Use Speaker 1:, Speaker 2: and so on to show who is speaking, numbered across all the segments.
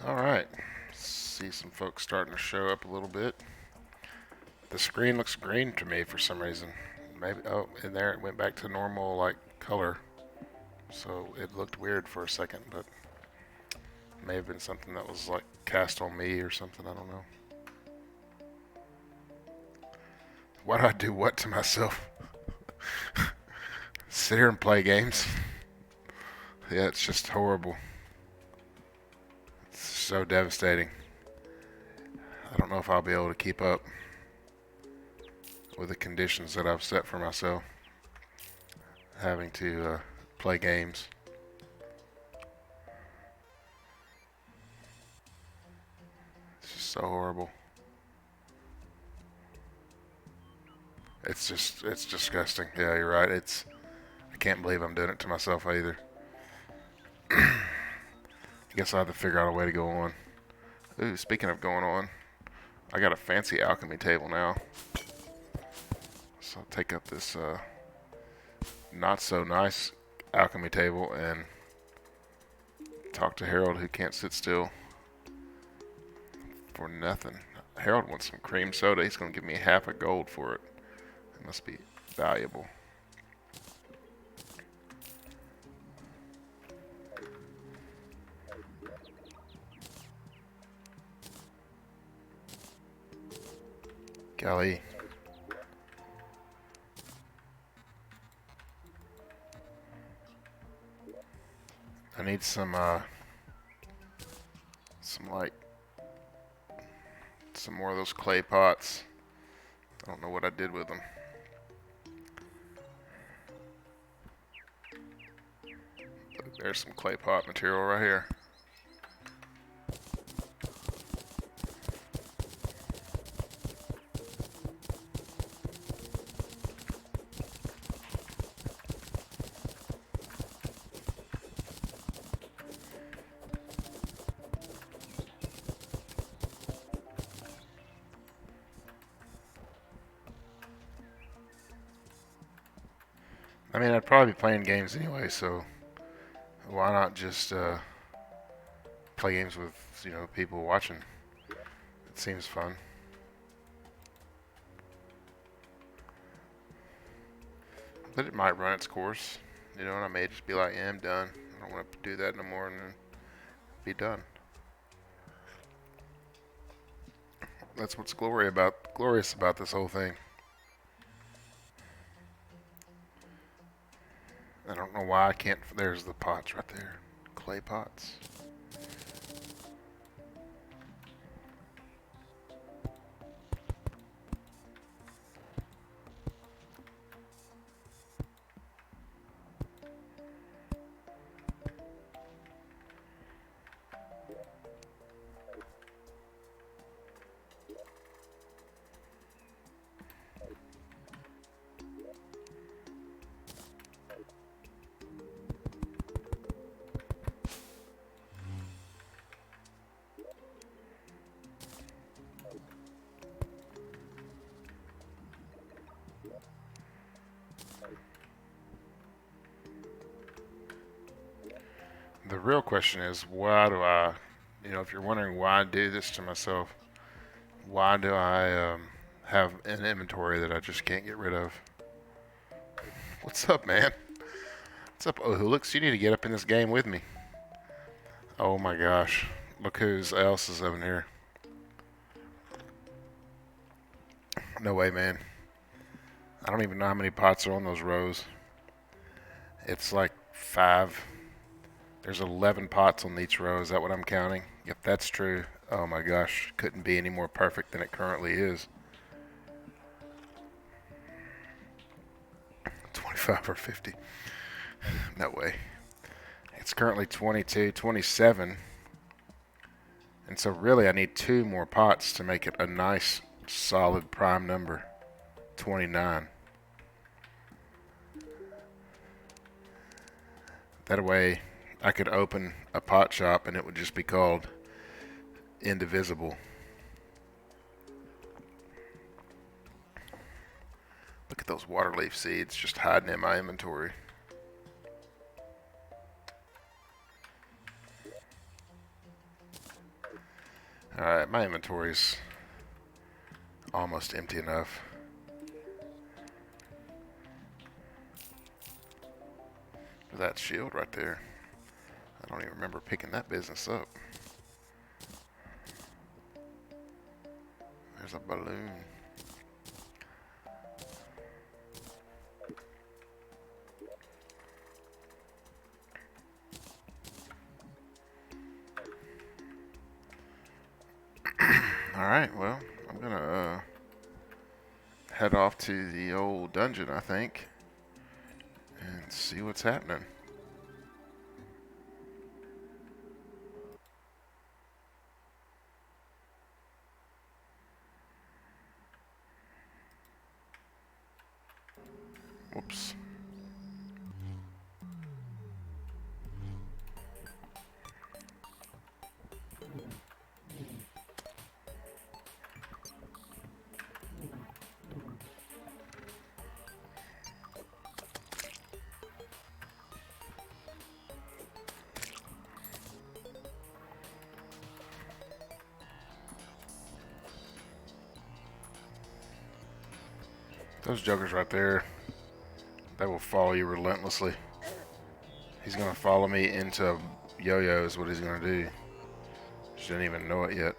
Speaker 1: Alright, see some folks starting to show up a little bit. The screen looks green to me for some reason. Maybe, oh, in there it went back to normal, like, color. So it looked weird for a second, but may have been something that was, like, cast on me or something, I don't know. Why do I do what to myself? Sit here and play games? Yeah, it's just horrible. It's so devastating. I don't know if I'll be able to keep up with the conditions that I've set for myself. Having to play games. It's just so horrible. It's disgusting. Yeah, you're right. I can't believe I'm doing it to myself either. I guess I'll have to figure out a way to go on. Ooh, speaking of going on, I got a fancy alchemy table now. So I'll take up this not so nice alchemy table and talk to Harold, who can't sit still for nothing. Harold wants some cream soda. He's going to give me half a gold for it. It must be valuable. Golly. I need some more of those clay pots. I don't know what I did with them. But there's some clay pot material right here. I mean, I'd probably be playing games anyway, so why not just play games with, people watching? It seems fun. But it might run its course, and I may just be like, yeah, I'm done. I don't want to do that no more, and then be done. That's what's glorious about this whole thing. I don't know why I can't. There's the pots right there. Clay pots. The real question is, why do I, if you're wondering why I do this to myself, why do I have an inventory that I just can't get rid of? What's up, man? What's up, Ohulix? You need to get up in this game with me. Oh my gosh. Look who else is over here. No way, man. I don't even know how many pots are on those rows. It's like 5. There's 11 pots on each row. Is that what I'm counting? If that's true, oh my gosh, couldn't be any more perfect than it currently is. 25 or 50. No way. It's currently 22, 27. And so really I need 2 more pots to make it a nice, solid prime number. 29. That way I could open a pot shop and it would just be called Indivisible. Look at those water leaf seeds just hiding in my inventory. Alright, my inventory's almost empty enough. That shield right there. I don't even remember picking that business up. There's a balloon. Alright, well, I'm gonna head off to the old dungeon, I think, and see what's happening. Whoops. Those jokers right there, they will follow you relentlessly. He's gonna follow me into yo-yo is what he's gonna do. Just didn't even know it yet.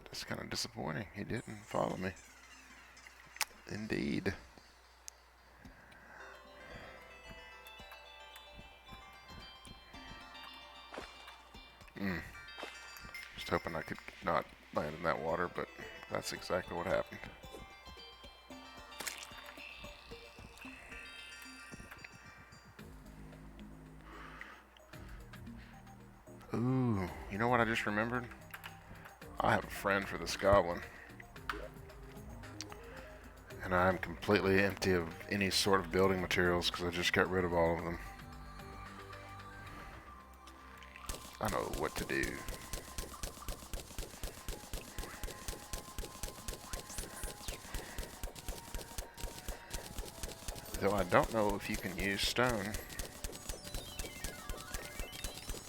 Speaker 1: That's kind of disappointing. He didn't follow me. Indeed. Just hoping I could not land in that water, but that's exactly what happened. Ooh, you know what I just remembered? I have a friend for this goblin. And I'm completely empty of any sort of building materials because I just got rid of all of them. I know what to do. Though I don't know if you can use stone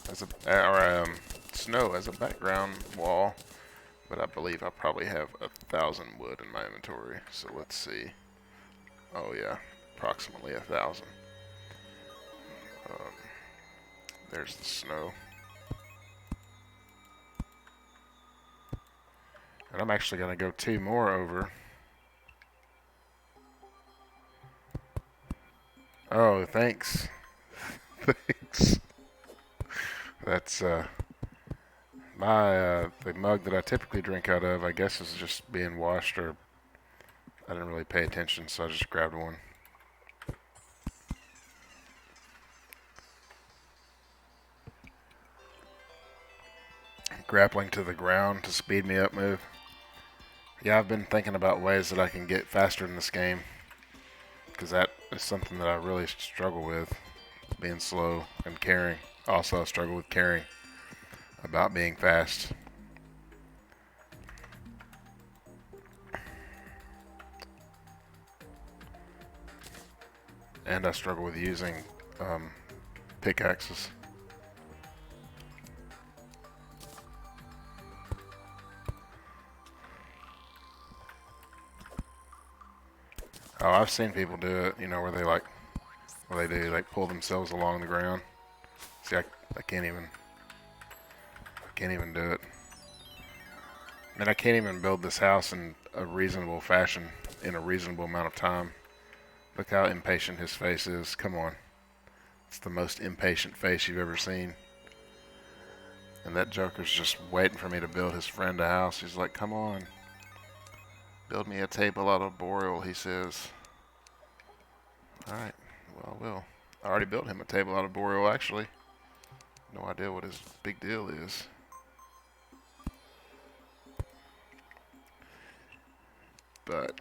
Speaker 1: as a snow as a background wall, but I believe I probably have 1,000 wood in my inventory. So let's see. Oh yeah, approximately 1,000. There's the snow. And I'm actually gonna go 2 more over. Oh, thanks. Thanks. That's the mug that I typically drink out of, I guess, is just being washed, or I didn't really pay attention, so I just grabbed one. Grappling to the ground to speed me up move. Yeah, I've been thinking about ways that I can get faster in this game, because that is something that I really struggle with, being slow and carrying. Also, I struggle with carrying about being fast. And I struggle with using pickaxes. Oh, I've seen people do it, you know, where they pull themselves along the ground. See, I can't even do it. I mean, I can't even build this house in a reasonable fashion in a reasonable amount of time. Look how impatient his face is. Come on. It's the most impatient face you've ever seen. And that joker's just waiting for me to build his friend a house. He's like, come on. Build me a table out of boreal, he says. Alright, well, I will. I already built him a table out of boreal, actually. No idea what his big deal is. But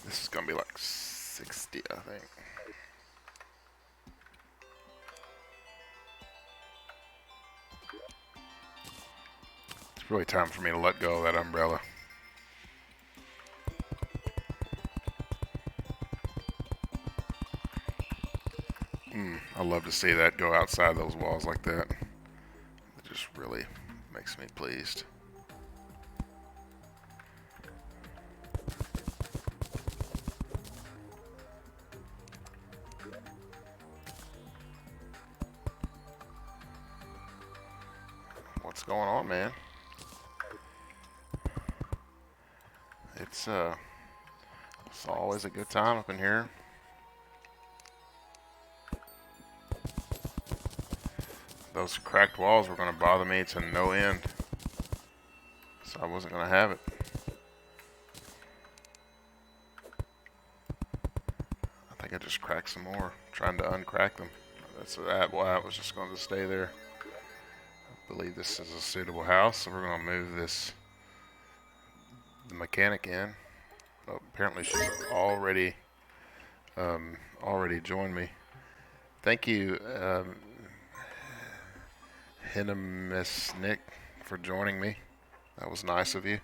Speaker 1: this is gonna be like 60, I think. It's really time for me to let go of that umbrella. love to see that go outside those walls like that. It just really makes me pleased. What's going on, man? It's always a good time up in here. Those cracked walls were going to bother me to no end, so I wasn't going to have it. I think I just cracked some more, trying to uncrack them. That's why I was just going to stay there. I believe this is a suitable house, so we're going to move the mechanic in. Oh, apparently she's already joined me. Thank you, Miss Nick, for joining me. That was nice of you.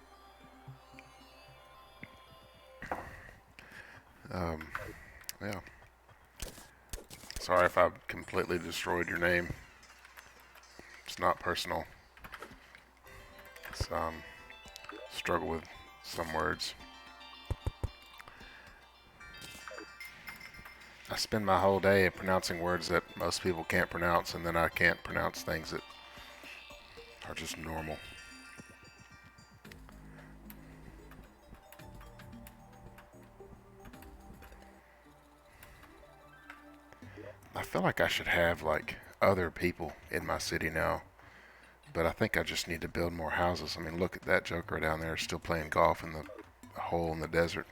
Speaker 1: Yeah. Sorry if I completely destroyed your name. It's not personal. It's struggle with some words. I spend my whole day pronouncing words that most people can't pronounce, and then I can't pronounce things that are just normal. I feel like I should have like other people in my city now, but I think I just need to build more houses. I mean, look at that joker down there still playing golf in the hole in the desert.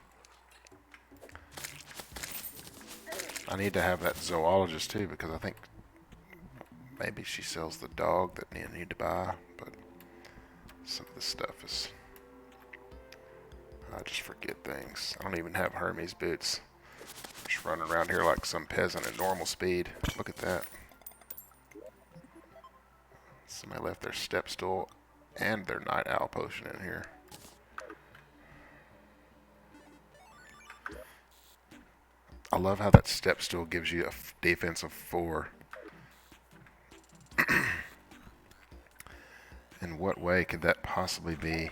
Speaker 1: I need to have that zoologist too, because I think maybe she sells the dog that I need to buy, but some of this stuff is... I just forget things. I don't even have Hermes boots. Just running around here like some peasant at normal speed. Look at that. Somebody left their step stool and their night owl potion in here. I love how that step stool gives you a defense of 4. In what way could that possibly be?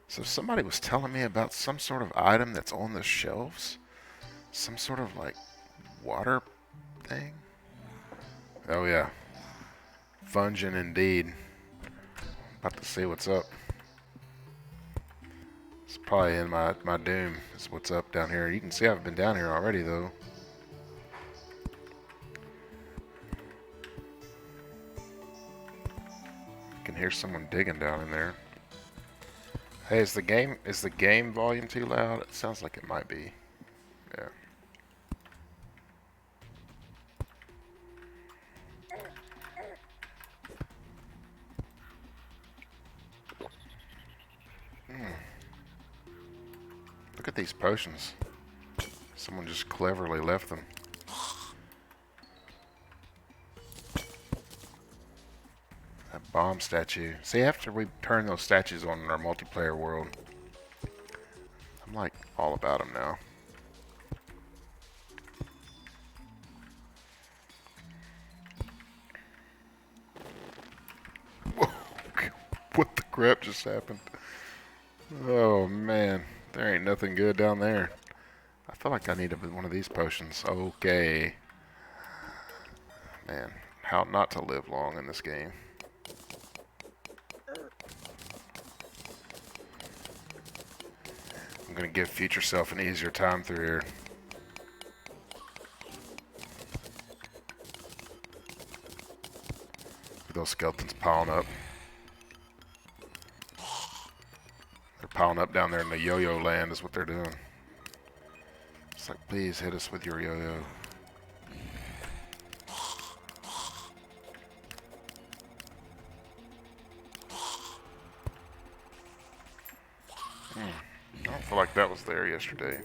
Speaker 1: So somebody was telling me about some sort of item that's on the shelves. Some sort of like water thing. Oh yeah. Fungin indeed. About to see what's up. It's probably in my doom is what's up down here. You can see I've been down here already though. You can hear someone digging down in there. Hey, is the game volume too loud? It sounds like it might be. Yeah. Look at these potions. Someone just cleverly left them. That bomb statue. See, after we turn those statues on in our multiplayer world, I'm like all about them now. Whoa, what the crap just happened? Oh man, there ain't nothing good down there. I feel like I need one of these potions. Okay. Man, how not to live long in this game. I'm gonna give future self an easier time through here. Those skeletons piling up. They're piling up down there in the yo-yo land is what they're doing. It's like, please hit us with your yo-yo. I don't feel like that was there yesterday.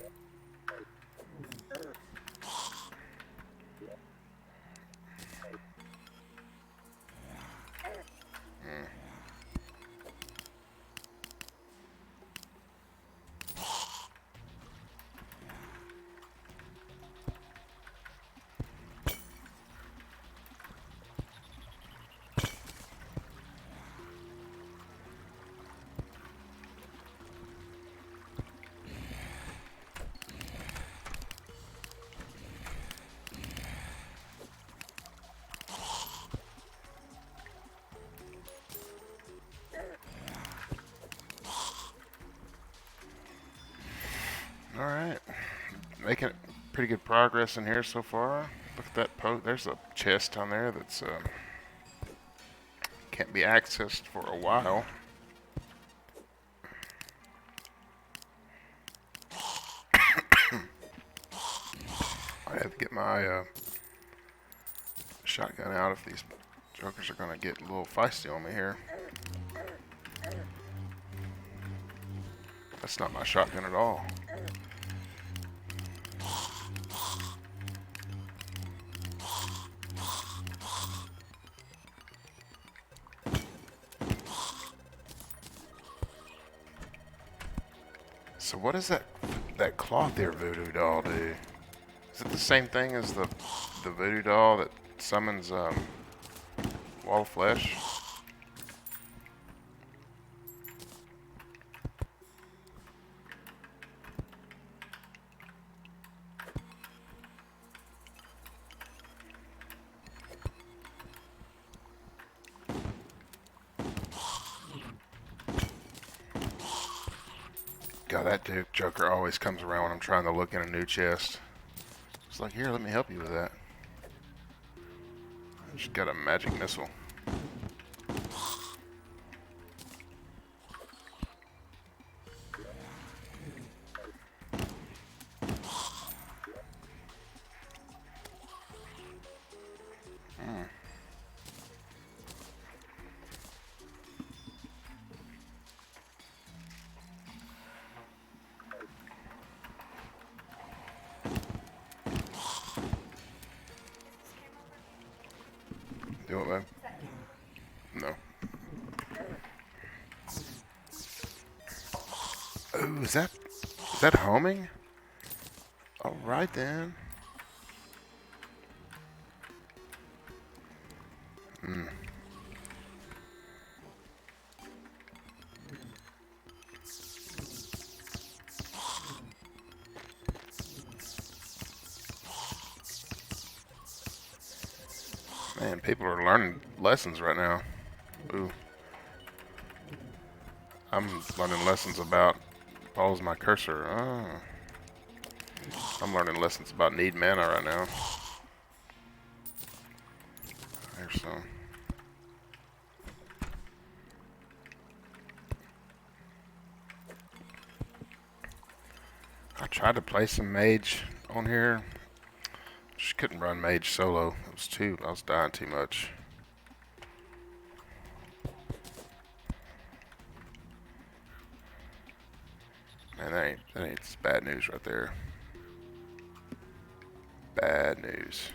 Speaker 1: making pretty good progress in here so far. Look at that there's a chest down there that's can't be accessed for a while. I have to get my shotgun out if these jokers are gonna get a little feisty on me here. That's not my shotgun at all. So what is that cloth there voodoo doll do? Is it the same thing as the voodoo doll that summons wall of flesh? God, that dude joker always comes around when I'm trying to look in a new chest. It's like, here, let me help you with that. I just got a magic missile. Do it, man. No. Oh, is that homing? All right then. Man, people are learning lessons right now. Ooh. I'm learning lessons about follows my cursor. Oh. I'm learning lessons about need mana right now. There's some. I tried to play some mage on here. Just couldn't run mage solo. I was dying too much. Man, that ain't bad news right there. Bad news.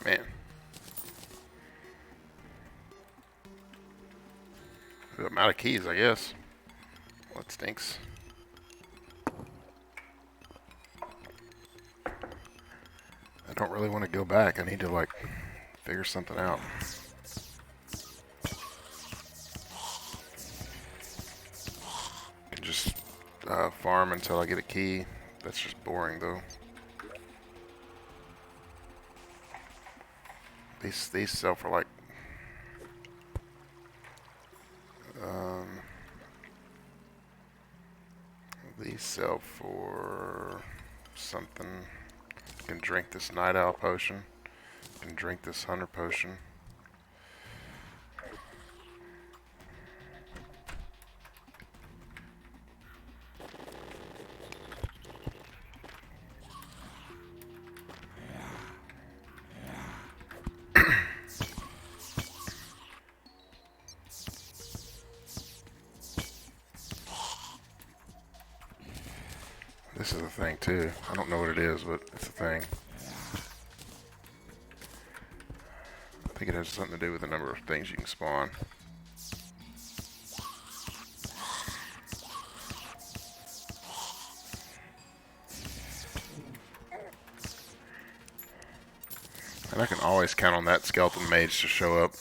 Speaker 1: Man. I'm out of keys, I guess. Well, it stinks. I don't really want to go back. I need to, like, figure something out. I can just farm until I get a key. That's just boring, though. These sell for like these sell for something. You can drink this night owl potion. You can drink this hunter potion. This is a thing too. I don't know what it is, but it's a thing. I think it has something to do with the number of things you can spawn. And I can always count on that skeleton mage to show up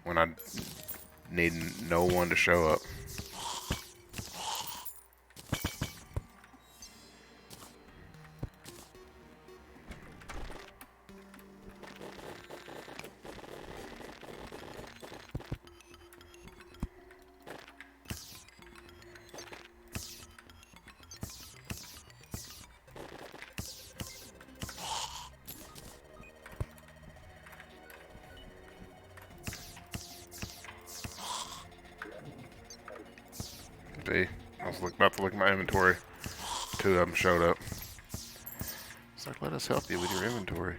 Speaker 1: when I need no one to show up. See, I was about to look at my inventory. 2 of them showed up. It's like, let us help you with your inventory.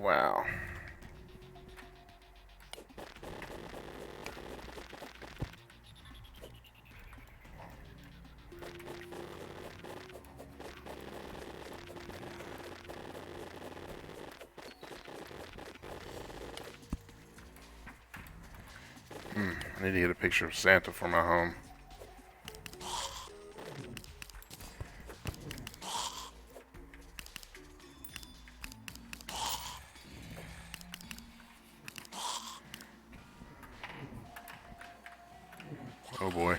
Speaker 1: Wow. I need to get a picture of Santa for my home. Oh boy.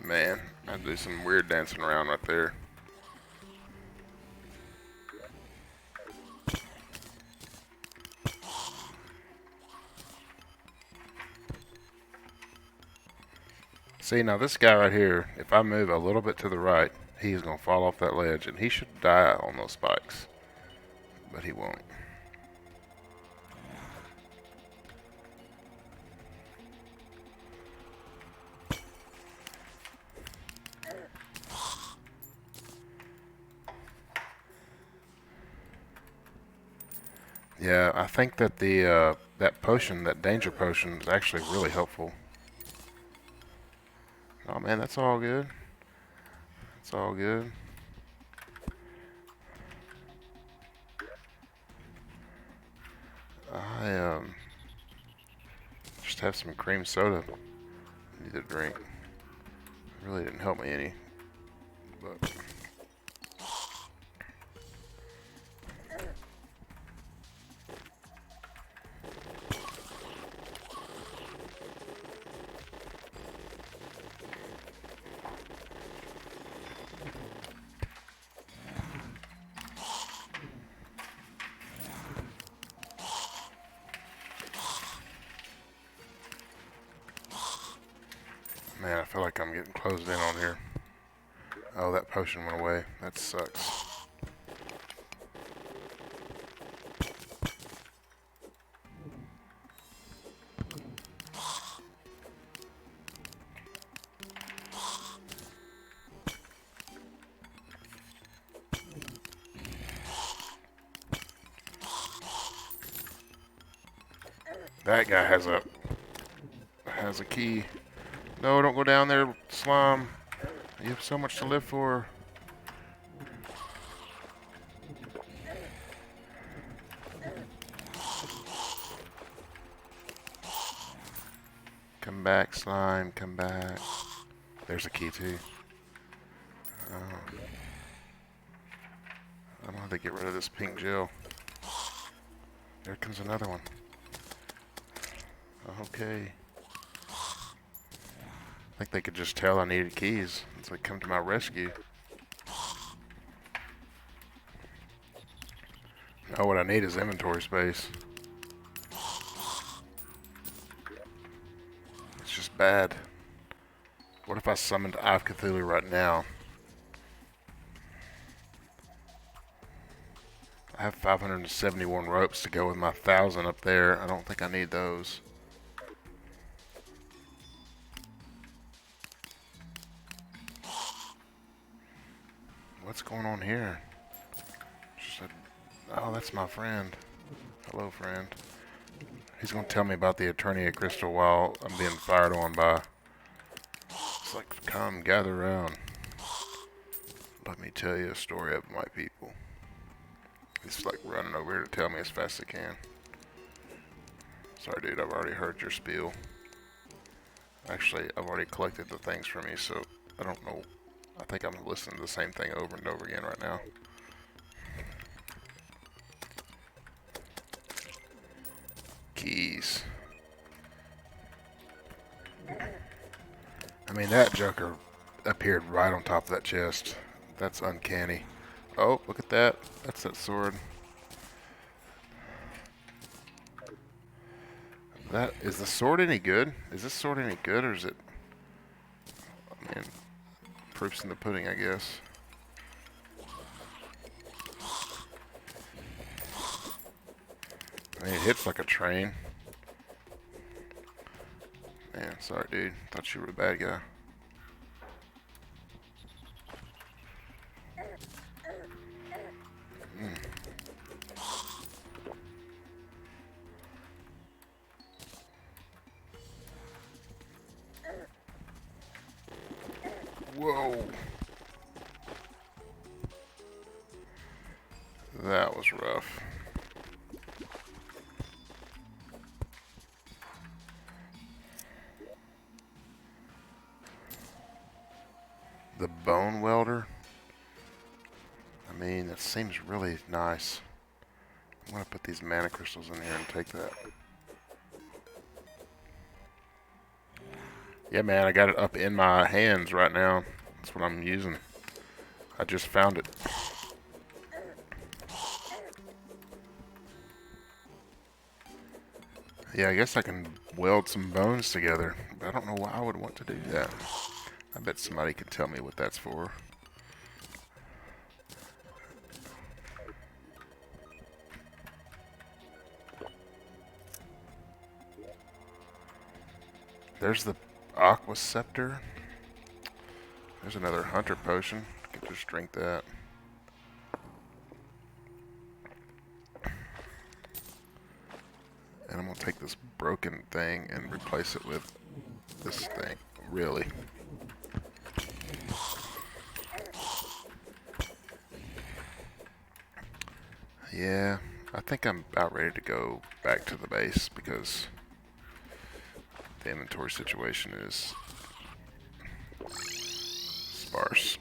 Speaker 1: Man, I do some weird dancing around right there. See, now this guy right here, if I move a little bit to the right, he's going to fall off that ledge, and he should die on those spikes. But he won't. Yeah, I think that that potion, that danger potion, is actually really helpful. Oh man, that's all good. It's all good. I just have some cream soda. I need to drink. It really didn't help me any, but. Man, I feel like I'm getting closed in on here. Oh, that potion went away. That sucks. That guy has a key. No, don't go down there, slime. You have so much to live for. Come back, slime. Come back. There's a key too. Oh. I'm gonna have to get rid of this pink gel. There comes another one. Okay. I think they could just tell I needed keys. It's like, come to my rescue. Oh, what I need is inventory space. It's just bad. What if I summoned Eye of Cthulhu right now? I have 571 ropes to go with my 1,000 up there. I don't think I need those. What's going on here? Oh, that's my friend. Hello, friend. He's going to tell me about the Eternia crystal while I'm being fired on by... It's like, come, gather around. Let me tell you a story of my people. He's like running over here to tell me as fast as he can. Sorry, dude, I've already heard your spiel. Actually, I've already collected the things from you, so I don't know. I think I'm listening to the same thing over and over again right now. Keys. I mean, that Joker appeared right on top of that chest. That's uncanny. Oh, look at that. That's that sword. That is the sword any good? Is this sword any good, or is it? I mean, proof's in the pudding, I guess. I mean, it hits like a train. Man, sorry, dude. Thought you were the bad guy. Whoa. That was rough. The bone welder. I mean, it seems really nice. I'm gonna put these mana crystals in here and take that. Yeah, man, I got it up in my hands right now. That's what I'm using. I just found it. Yeah, I guess I can weld some bones together. But I don't know why I would want to do that. I bet somebody could tell me what that's for. There's the Aqua Scepter. There's another Hunter Potion. I could just drink that. And I'm going to take this broken thing and replace it with this thing. Really. Yeah, I think I'm about ready to go back to the base because the inventory situation is sparse.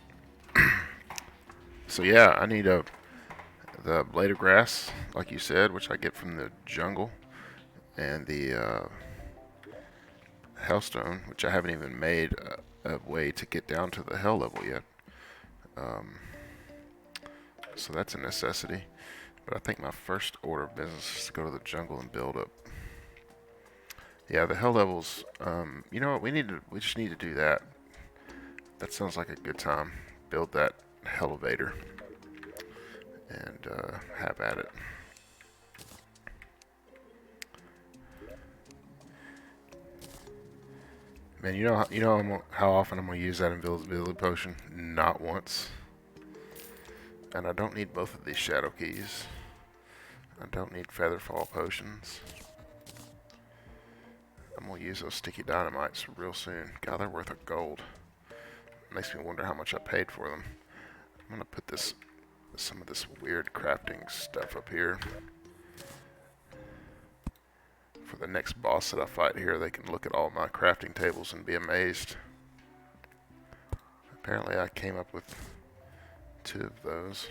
Speaker 1: So yeah, I need the blade of grass, like you said, which I get from the jungle, and the hellstone, which I haven't even made a way to get down to the hell level yet. So that's a necessity. But I think my first order of business is to go to the jungle and build up. Yeah, the hell levels. You know what? We just need to do that. That sounds like a good time. Build that elevator and have at it. Man, you know how often I'm gonna use that invisibility potion? Not once. And I don't need both of these shadow keys. I don't need featherfall potions. I'm gonna use those sticky dynamites real soon. God, they're worth a gold. Makes me wonder how much I paid for them. I'm gonna put some of this weird crafting stuff up here. For the next boss that I fight here, they can look at all my crafting tables and be amazed. Apparently I came up with 2 of those.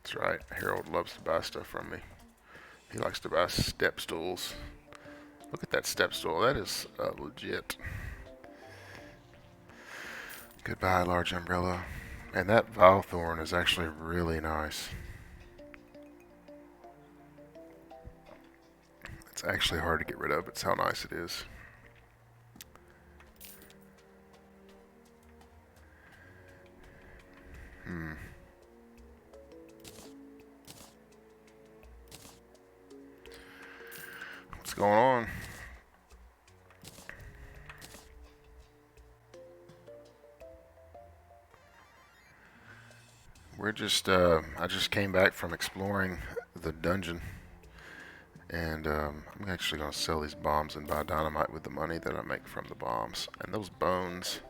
Speaker 1: That's right, Harold loves to buy stuff from me. He likes to buy step stools. Look at that step stool, that is legit. Goodbye, large umbrella. And that vile thorn is actually really nice. It's actually hard to get rid of, it's how nice it is. going on? We're just, I just came back from exploring the dungeon, and I'm actually going to sell these bombs and buy dynamite with the money that I make from the bombs. And those bones,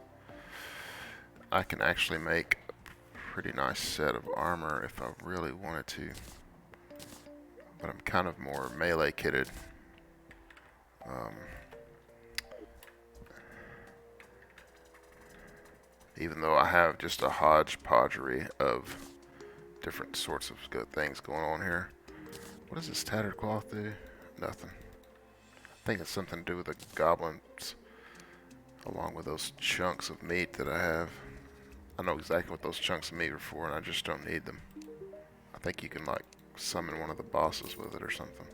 Speaker 1: I can actually make a pretty nice set of armor if I really wanted to. But I'm kind of more melee kitted. Even though I have just a hodgepodgery of different sorts of good things going on here. What does this tattered cloth do? Nothing. I think it's something to do with the goblins, along with those chunks of meat that I have. I know exactly what those chunks of meat are for, and I just don't need them. I think you can, like, summon one of the bosses with it or something.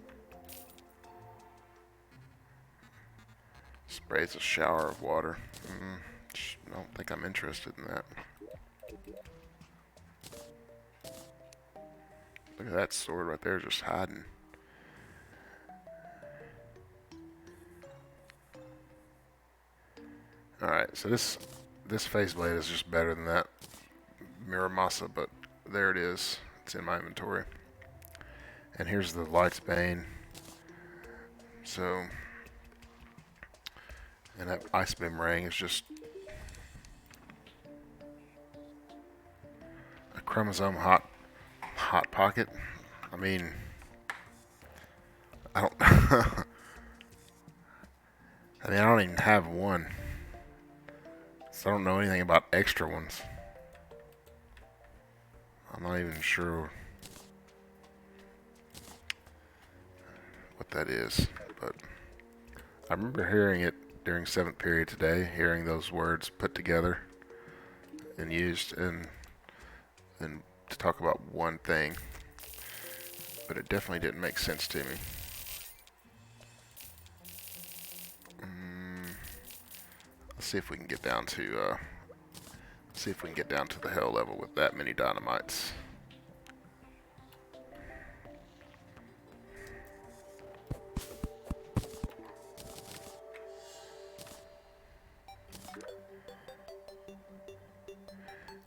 Speaker 1: Sprays a shower of water. I don't think I'm interested in that. Look at that sword right there just hiding. Alright, so this face blade is just better than that Miramasa, but there it is. It's in my inventory. And here's the Light's Bane. So, and that Ice Beam ring is just a chromosome hot pocket. I mean, I don't I mean, I don't even have one. So I don't know anything about extra ones. I'm not even sure what that is, but I remember hearing it during 7th period today, hearing those words put together and used and to talk about one thing, but it definitely didn't make sense to me. Let's see if we can get down to the hell level with that many dynamites.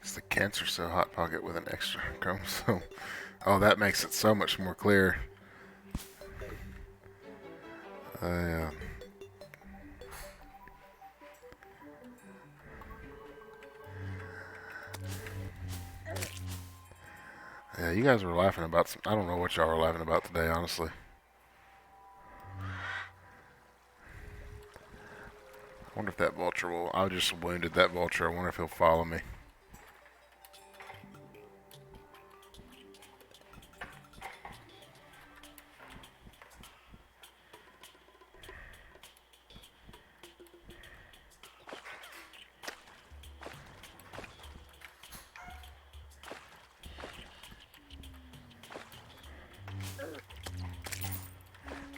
Speaker 1: It's the cancer cell hot pocket with an extra chromosome. Oh, that makes it so much more clear. Yeah, you guys were laughing about some, I don't know what y'all were laughing about today, honestly. I wonder if that vulture will, I just wounded that vulture, I wonder if he'll follow me.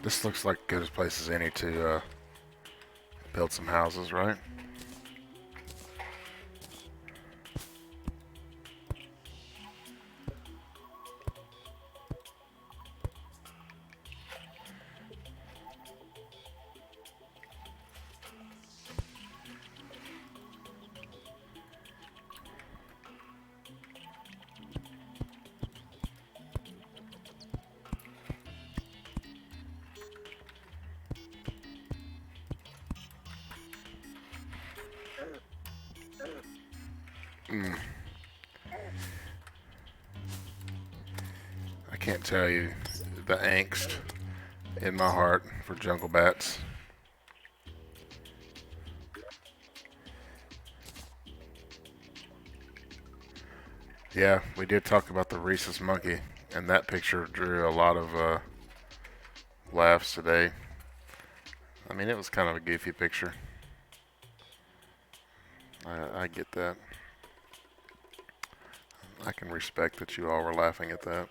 Speaker 1: This looks like good as place as any to build some houses, right? I can't tell you the angst in my heart for jungle bats. Yeah, we did talk about the rhesus monkey, and that picture drew a lot of laughs today. I mean, it was kind of a goofy picture. I get that. I can respect that you all were laughing at that.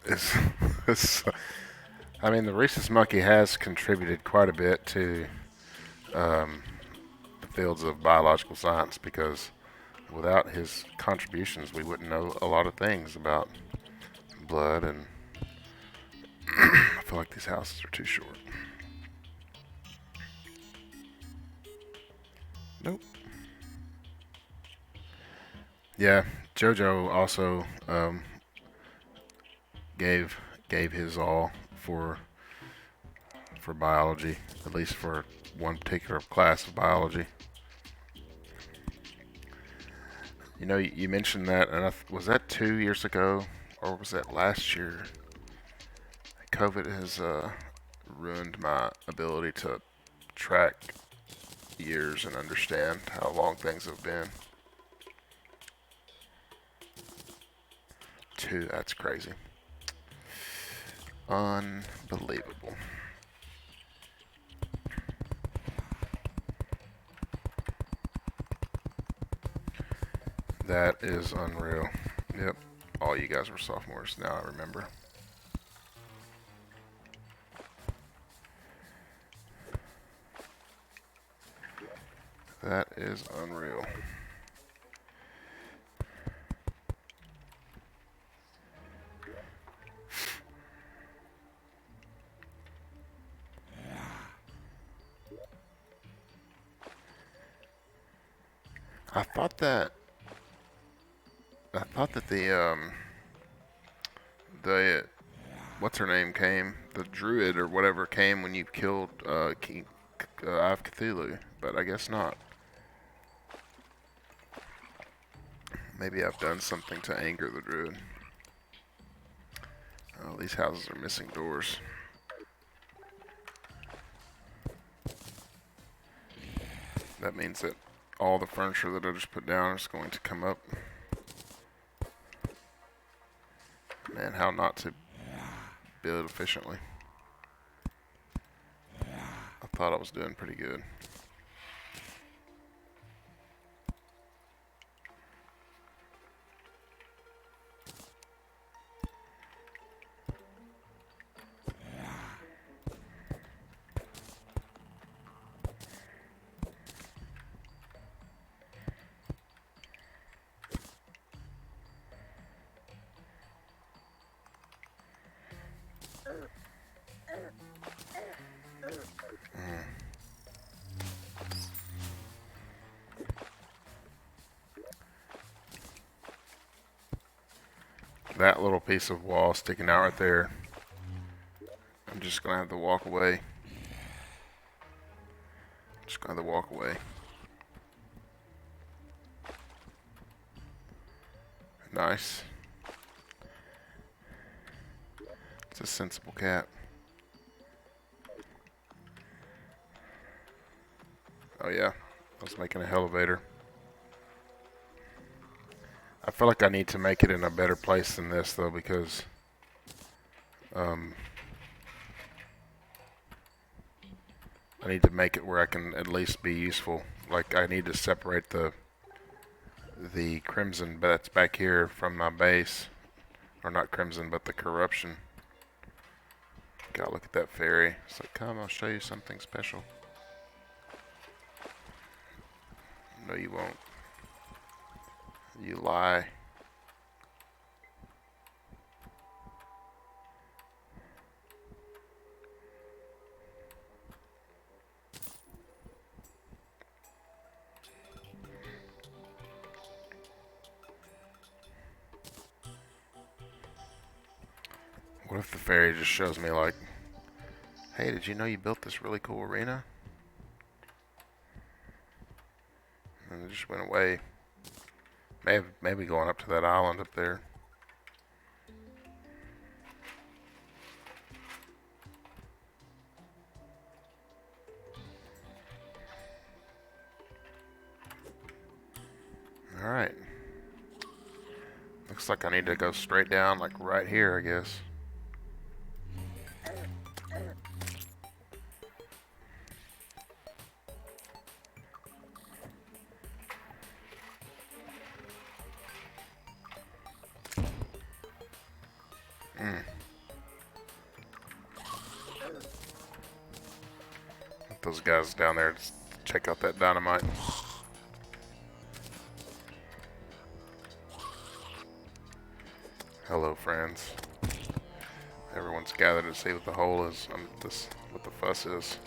Speaker 1: It's, it's, I mean, the rhesus monkey has contributed quite a bit to um, the fields of biological science because without his contributions, we wouldn't know a lot of things about blood. And I feel like these houses are too short. Nope. Yeah, JoJo also gave gave his all for biology, at least for one particular class of biology. You know, you mentioned that, and was that 2 years ago, or was that last year? COVID has ruined my ability to track years and understand how long things have been. Two, that's crazy. Unbelievable. That is unreal. Yep. All you guys were sophomores. Now I remember. That is unreal. I thought that the what's her name came, the druid or whatever came when you killed King Eye of Cthulhu, but I guess not. Maybe I've done something to anger the druid. Oh, these houses are missing doors. That means that all the furniture that I just put down is going to come up. Man, how not to build efficiently. I thought I was doing pretty good. That little piece of wall sticking out right there, I'm just gonna have to walk away. Just gonna have to walk away. Nice. It's a sensible cat. Oh yeah, I was making a elevator. I feel like I need to make it in a better place than this though, because I need to make it where I can at least be useful. Like I need to separate the crimson that's back here from my base, or not crimson, but the corruption. Gotta look at that fairy. It's like, come, I'll show you something special. No, you won't. You lie. What if the fairy just shows me like, hey, did you know you built this really cool arena? And it just went away. Maybe going up to that island up there. Alright. Looks like I need to go straight down, like right here, I guess. those guys down there to check out that dynamite. Hello, friends. Everyone's gathered to see what the hole is. What the fuss is.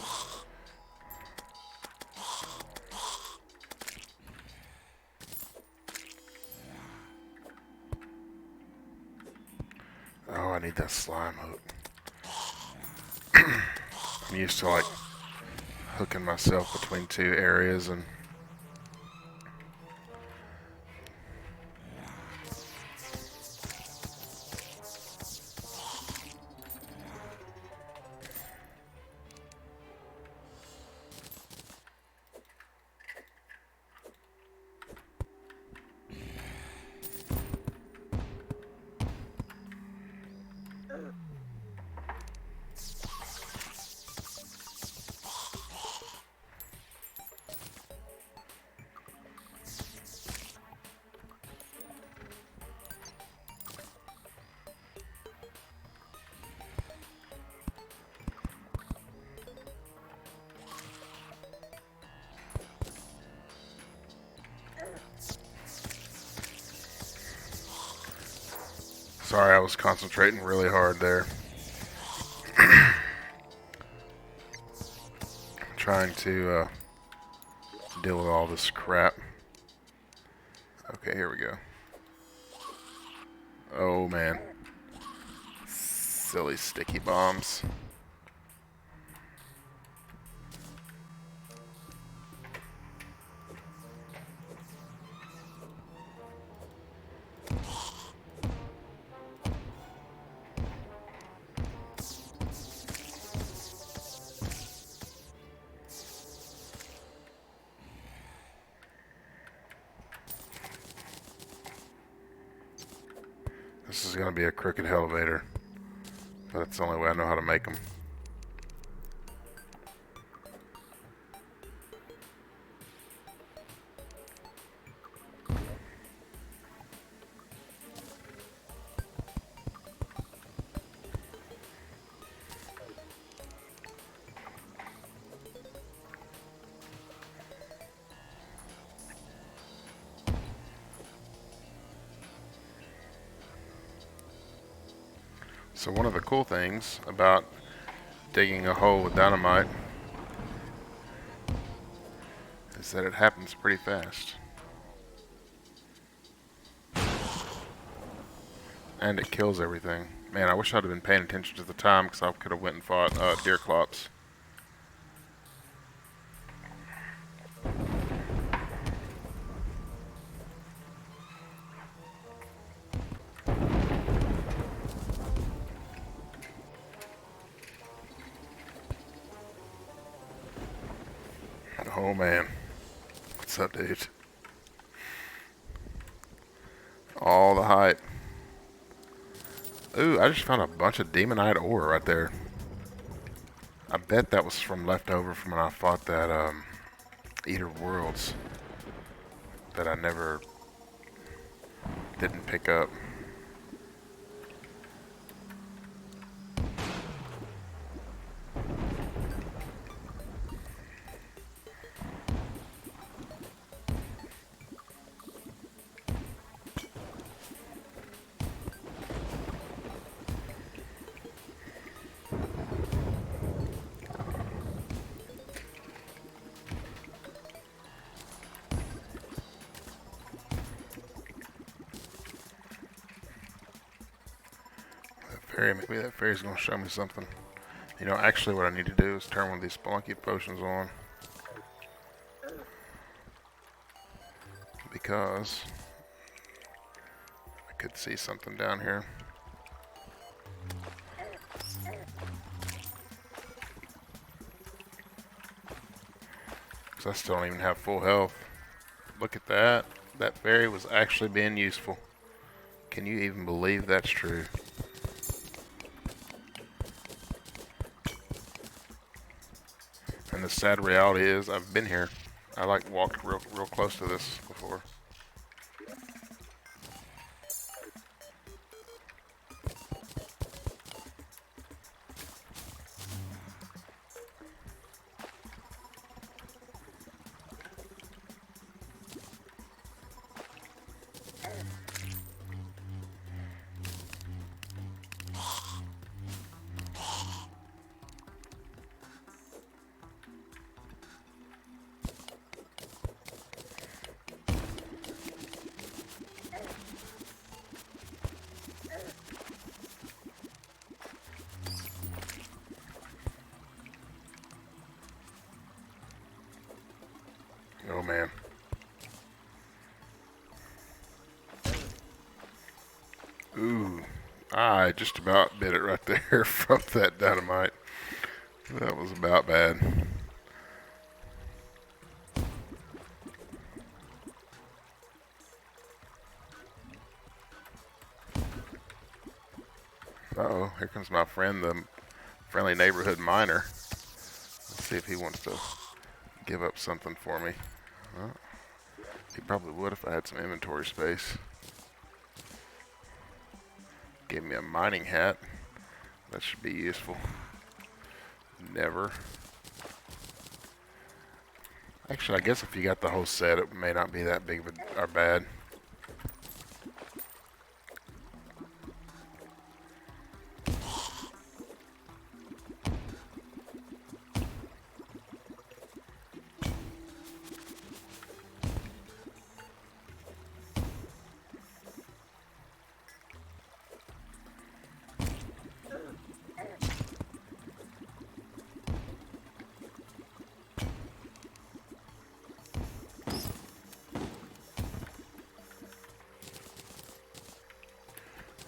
Speaker 1: Oh, I need that slime hook. I'm used to like hooking myself between two areas and sorry, I was concentrating really hard there. Trying to deal with all this crap. Okay, here we go. Oh man. Silly sticky bombs. This is going to be a crooked elevator, but that's the only way I know how to make them. So one of the cool things about digging a hole with dynamite is that it happens pretty fast. And it kills everything. Man, I wish I'd have been paying attention to the time because I could have went and fought deer clops. Oh man. What's up, dude? All the hype. Ooh, I just found a bunch of demonite ore right there. I bet that was from leftover from when I fought that Eater of Worlds that I never didn't pick up. Maybe that fairy's gonna show me something. You know, actually what I need to do is turn one of these Spelunky potions on. Because I could see something down here. Because I still don't even have full health. Look at that. That fairy was actually being useful. Can you even believe that's true? And the sad reality is, I've been here. I like walked real close to this before. I just about bit it right there from that dynamite. That was about bad. Uh-oh, here comes my friend, the friendly neighborhood miner. Let's see if he wants to give up something for me. Well, he probably would if I had some inventory space. Gave me a mining hat. That should be useful. Never. Actually, I guess if you got the whole set, it may not be that big of a, or bad.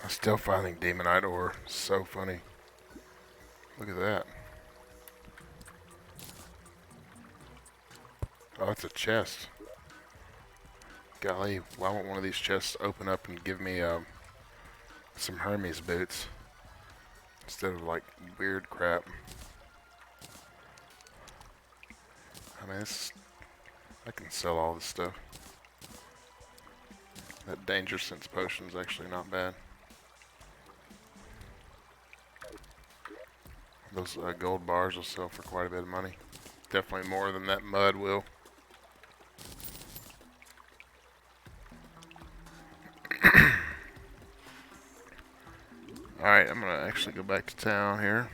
Speaker 1: Still finding demonite ore. So funny. Look at that. Oh, it's a chest. Golly, why won't one of these chests open up and give me some Hermes boots instead of like weird crap? I mean, I can sell all this stuff. That danger sense potion is actually not bad. Those gold bars will sell for quite a bit of money. Definitely more than that mud will. Alright, I'm going to actually go back to town here.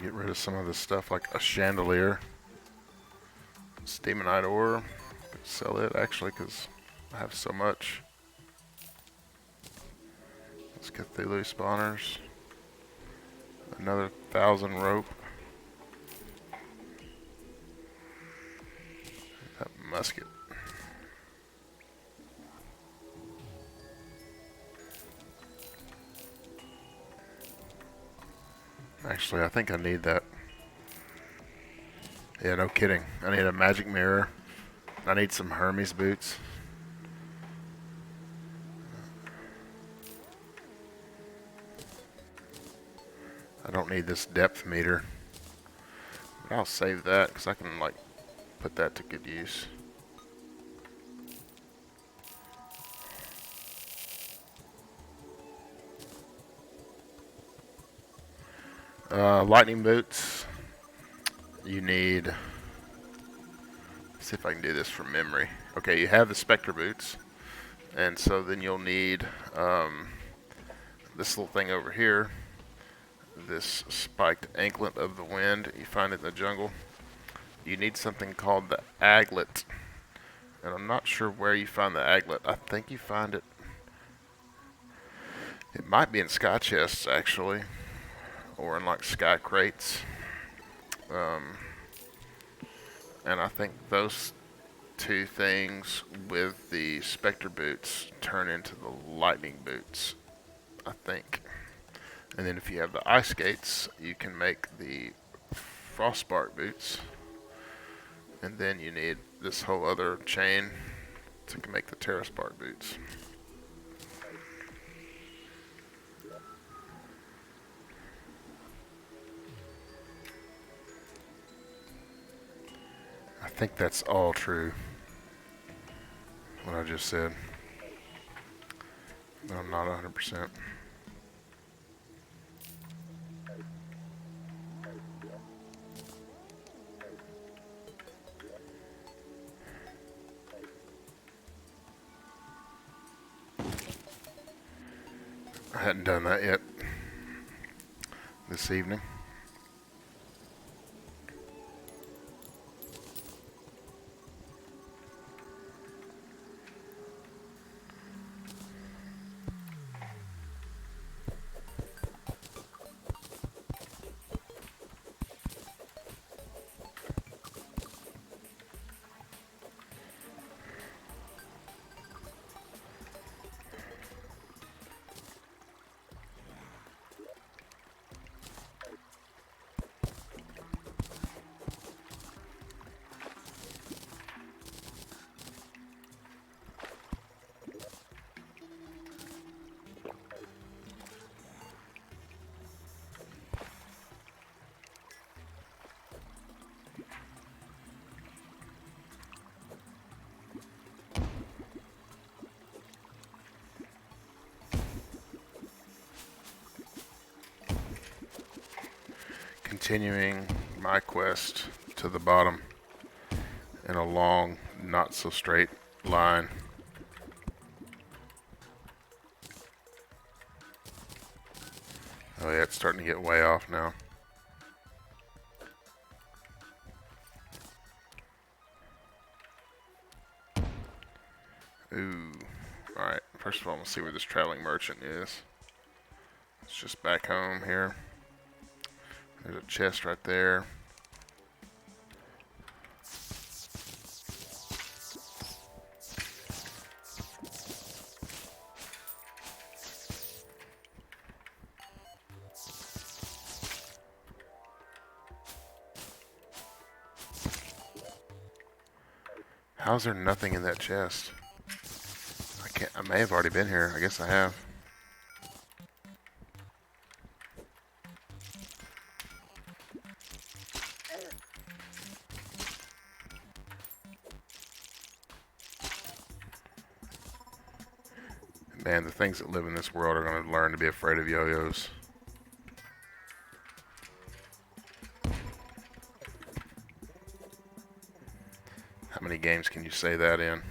Speaker 1: Get rid of some of this stuff like a chandelier. Demonite ore. Sell it actually because I have so much. Let's get Cthulhu spawners. Another 1,000 rope. That musket. Actually, I think I need that. Yeah, no kidding. I need a magic mirror. I need some Hermes boots. I don't need this depth meter. But I'll save that because I can like put that to good use. Lightning boots. You need. Let's see if I can do this from memory. Okay, you have the Spectre boots, and so then you'll need this little thing over here. This spiked anklet of the wind. You find it in the jungle. You need something called the aglet, and I'm not sure where you find the aglet. I think you find it. It might be in sky chests actually, or in like sky crates. And I think those two things with the Spectre boots turn into the lightning boots, I think. And then if you have the ice skates, you can make the frostbark boots. And then you need this whole other chain to make the terraspark boots. I think that's all true, what I just said, but I'm not 100%. I hadn't done that yet this evening. continuing my quest to the bottom in a long, not so straight line. Oh yeah, it's starting to get way off now. Ooh. Alright, first of all, let's see where this traveling merchant is. It's just back home here. There's a chest right there. How's there nothing in that chest? I may have already been here. I guess I have. Man, the things that live in this world are going to learn to be afraid of yo-yos. How many games can you say that in?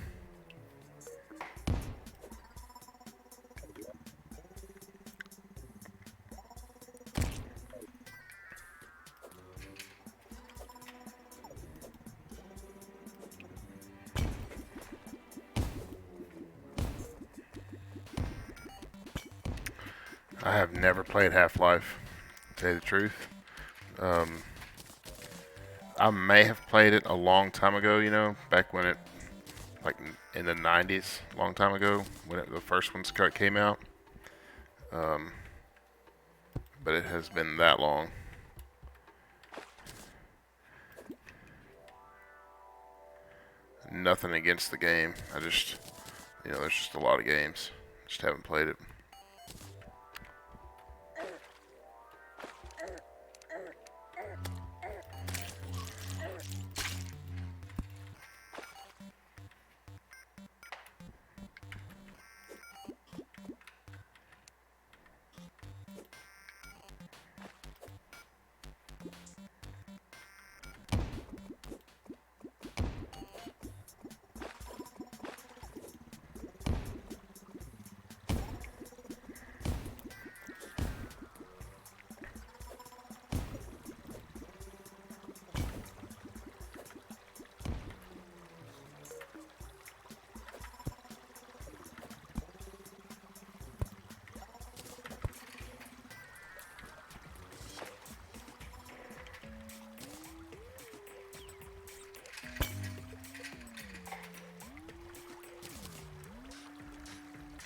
Speaker 1: I have never played Half-Life, to tell you the truth. I may have played it a long time ago, you know, back when it, like in the 90s, a long time ago, when the first ones came out. But it has been that long. Nothing against the game. I just, you know, there's just a lot of games. Just haven't played it.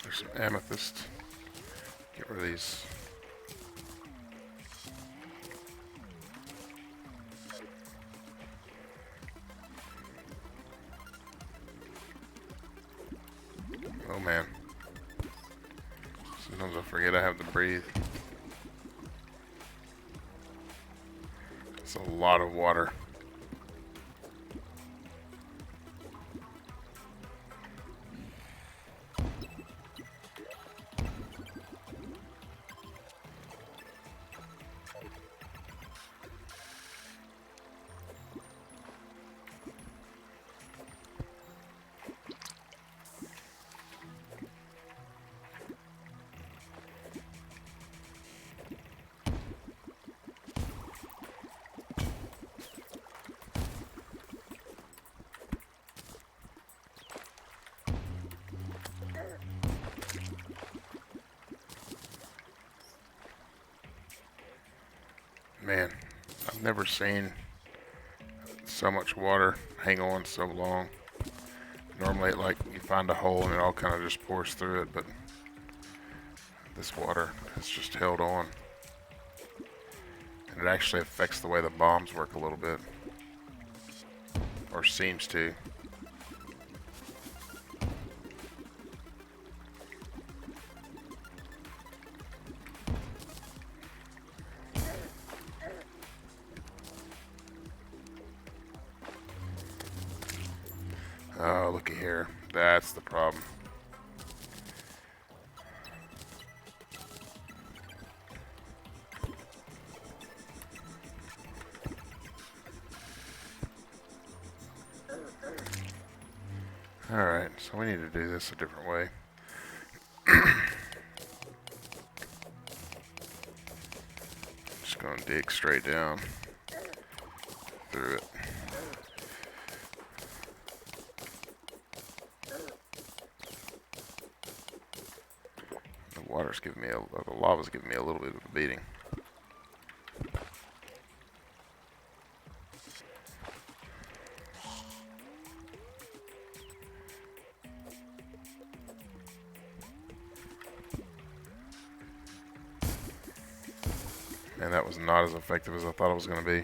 Speaker 1: There's some amethyst. Get rid of these. Oh man. Sometimes I forget I have to breathe. It's a lot of water. Man, I've never seen so much water hang on so long. Normally, like, you find a hole and it all kind of just pours through it, but this water has just held on. And it actually affects the way the bombs work a little bit. Or seems to. Oh, looky here. That's the problem. Alright, so we need to do this a different way. Just gonna dig straight down through it. The water's giving me the lava's giving me a little bit of a beating. And that was not as effective as I thought it was going to be.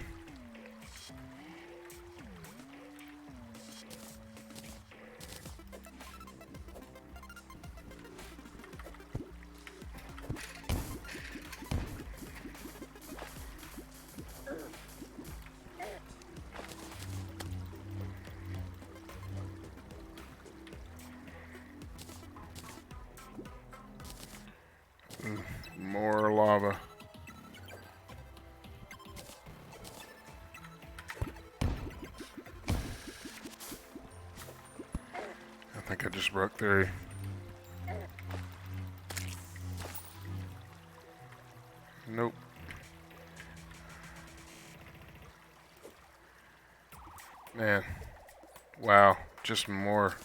Speaker 1: More lava. I think I just broke through. Nope. Man. Wow. Just more.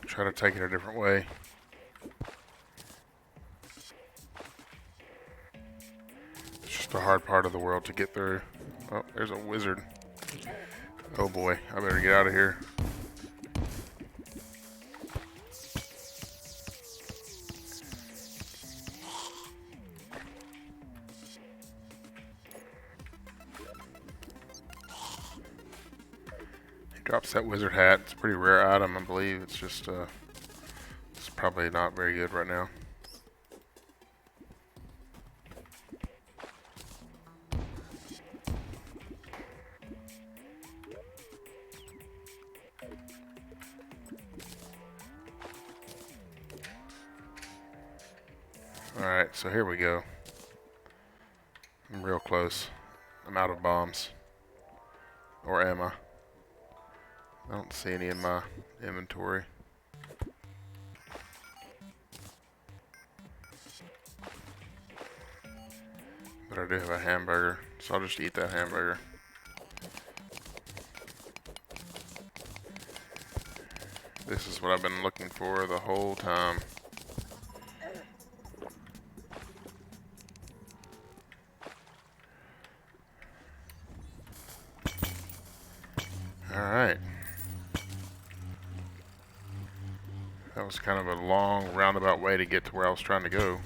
Speaker 1: Try to take it a different way. It's just a hard part of the world to get through. Oh, there's a wizard. Oh boy, I better get out of here. He drops that wizard hat. It's a pretty rare item, I believe. It's just, it's probably not very good right now. Alright, so here we go. I'm real close. I'm out of bombs. Or am I? I don't see any in my inventory. But I do have a hamburger, so I'll just eat that hamburger. This is what I've been looking for the whole time. Alright. That was kind of a long, roundabout way to get to where I was trying to go.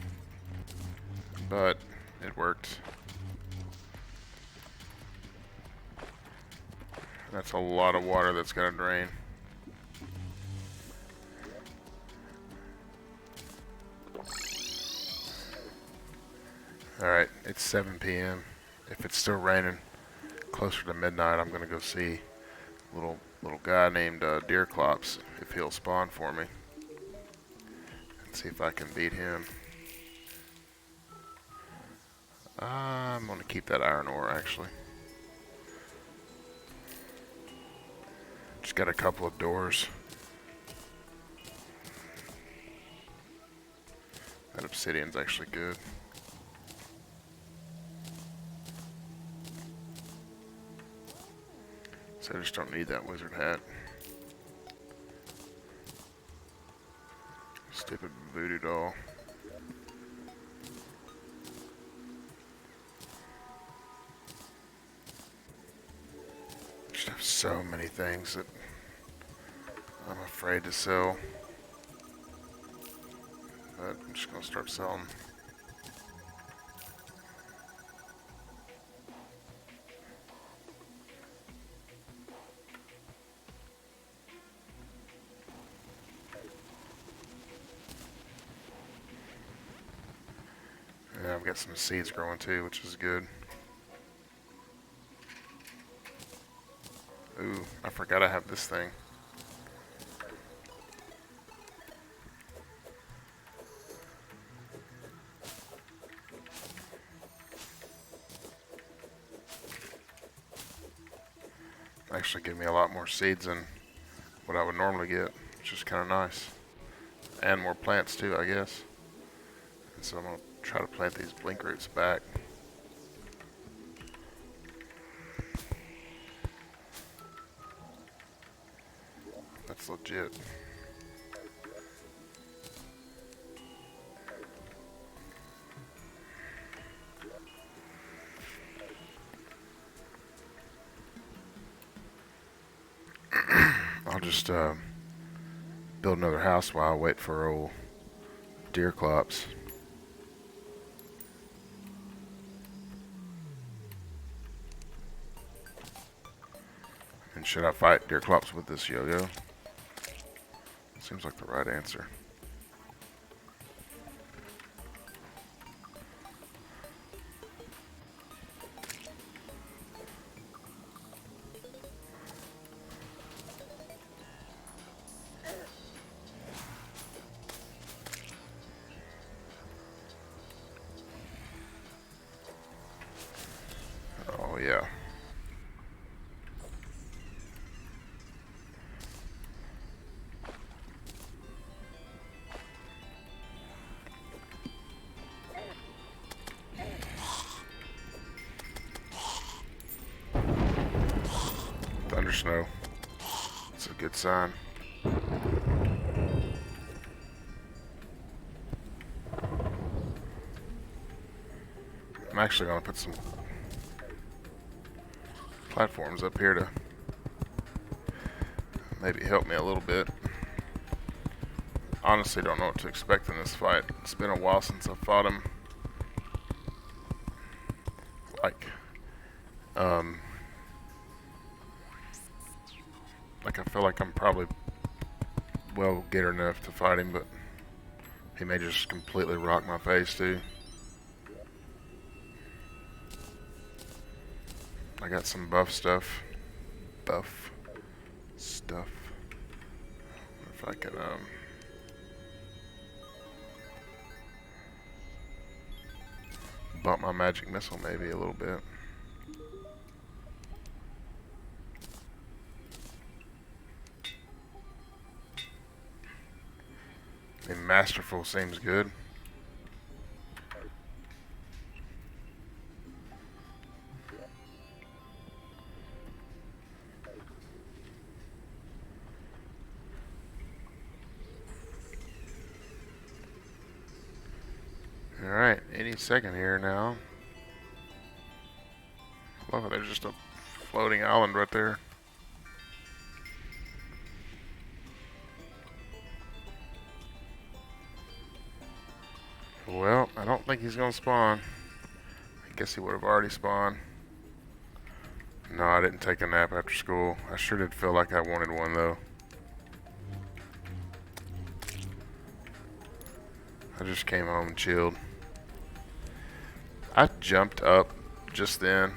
Speaker 1: But it worked. That's a lot of water that's gonna drain. Alright, it's 7 p.m. If it's still raining closer to midnight, I'm gonna go see a little guy named Deerclops, if he'll spawn for me. And see if I can beat him. I'm gonna keep that iron ore, actually. Just got a couple of doors. That obsidian's actually good. So I just don't need that wizard hat. Stupid voodoo doll. Just have so many things that I'm afraid to sell. But I'm just gonna start selling. Yeah, I've got some seeds growing too, which is good. Ooh, I forgot I have this thing. actually give me a lot more seeds than what I would normally get, which is kind of nice. And more plants too, I guess. And so I'm going to try to plant these blink roots back. That's legit. I'll just build another house while I wait for old deer clops. And should I fight deer clops with this yo-yo? Seems like the right answer. Oh yeah. Thunder snow. It's a good sign. I'm actually going to put some platforms up here to maybe help me a little bit. Honestly, don't know what to expect in this fight. It's been a while since I fought him. Like I feel like I'm probably well getter enough to fight him, but he may just completely rock my face too. I got some buff stuff. If I can bump my magic missile maybe a little bit. I mean, masterful seems good. Alright, any second here now. Love it, there's just a floating island right there. Well, I don't think he's gonna spawn. I guess he would have already spawned. No, I didn't take a nap after school. I sure did feel like I wanted one though. I just came home and chilled. I jumped up just then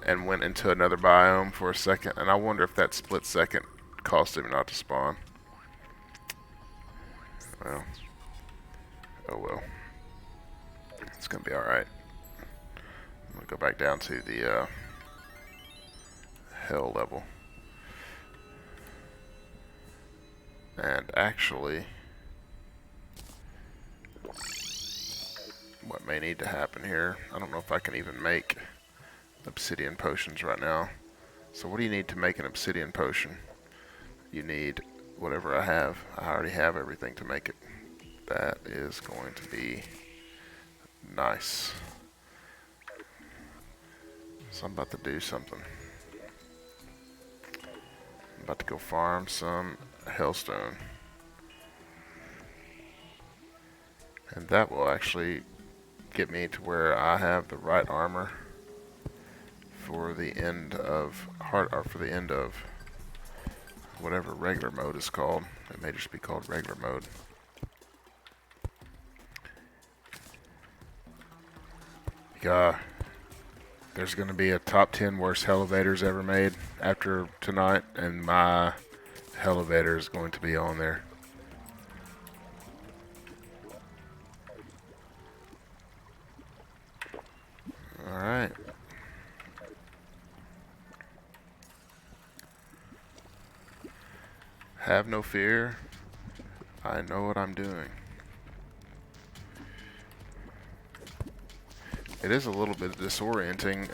Speaker 1: and went into another biome for a second, and I wonder if that split second caused him not to spawn. Well, oh well. It's gonna be alright. I'm gonna go back down to the hell level. And actually, what may need to happen here, I don't know if I can even make obsidian potions right now. So what do you need to make an obsidian potion? You need whatever I have. I already have everything to make it. That is going to be nice. So I'm about to do something. I'm about to go farm some hellstone. And that will actually get me to where I have the right armor for the end of whatever regular mode is called. It may just be called regular mode. There's going to be a top 10 worst elevators ever made after tonight, and my elevator is going to be on there. Alright. Have no fear. I know what I'm doing. It is a little bit disorienting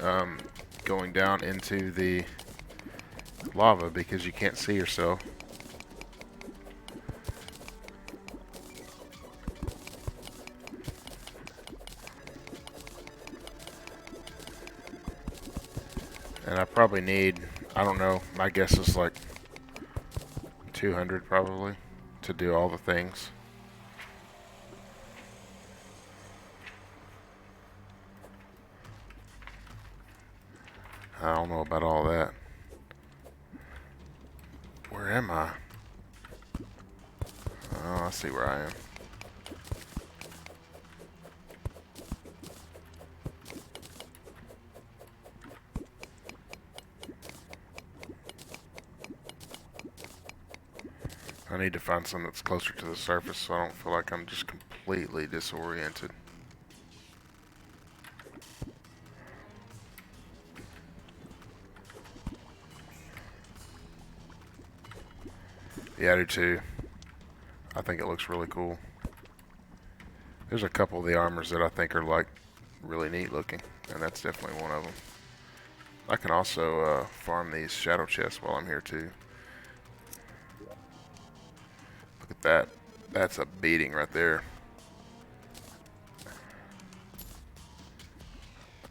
Speaker 1: going down into the lava because you can't see yourself. And I probably need, I don't know, my guess is like 200 probably to do all the things. I don't know about all that. Where am I? Oh, I see where I am. I need to find something that's closer to the surface so I don't feel like I'm just completely disoriented. Yeah, I do too. I think it looks really cool. There's a couple of the armors that I think are like really neat looking, and that's definitely one of them. I can also farm these shadow chests while I'm here too. Look at that. That's a beating right there.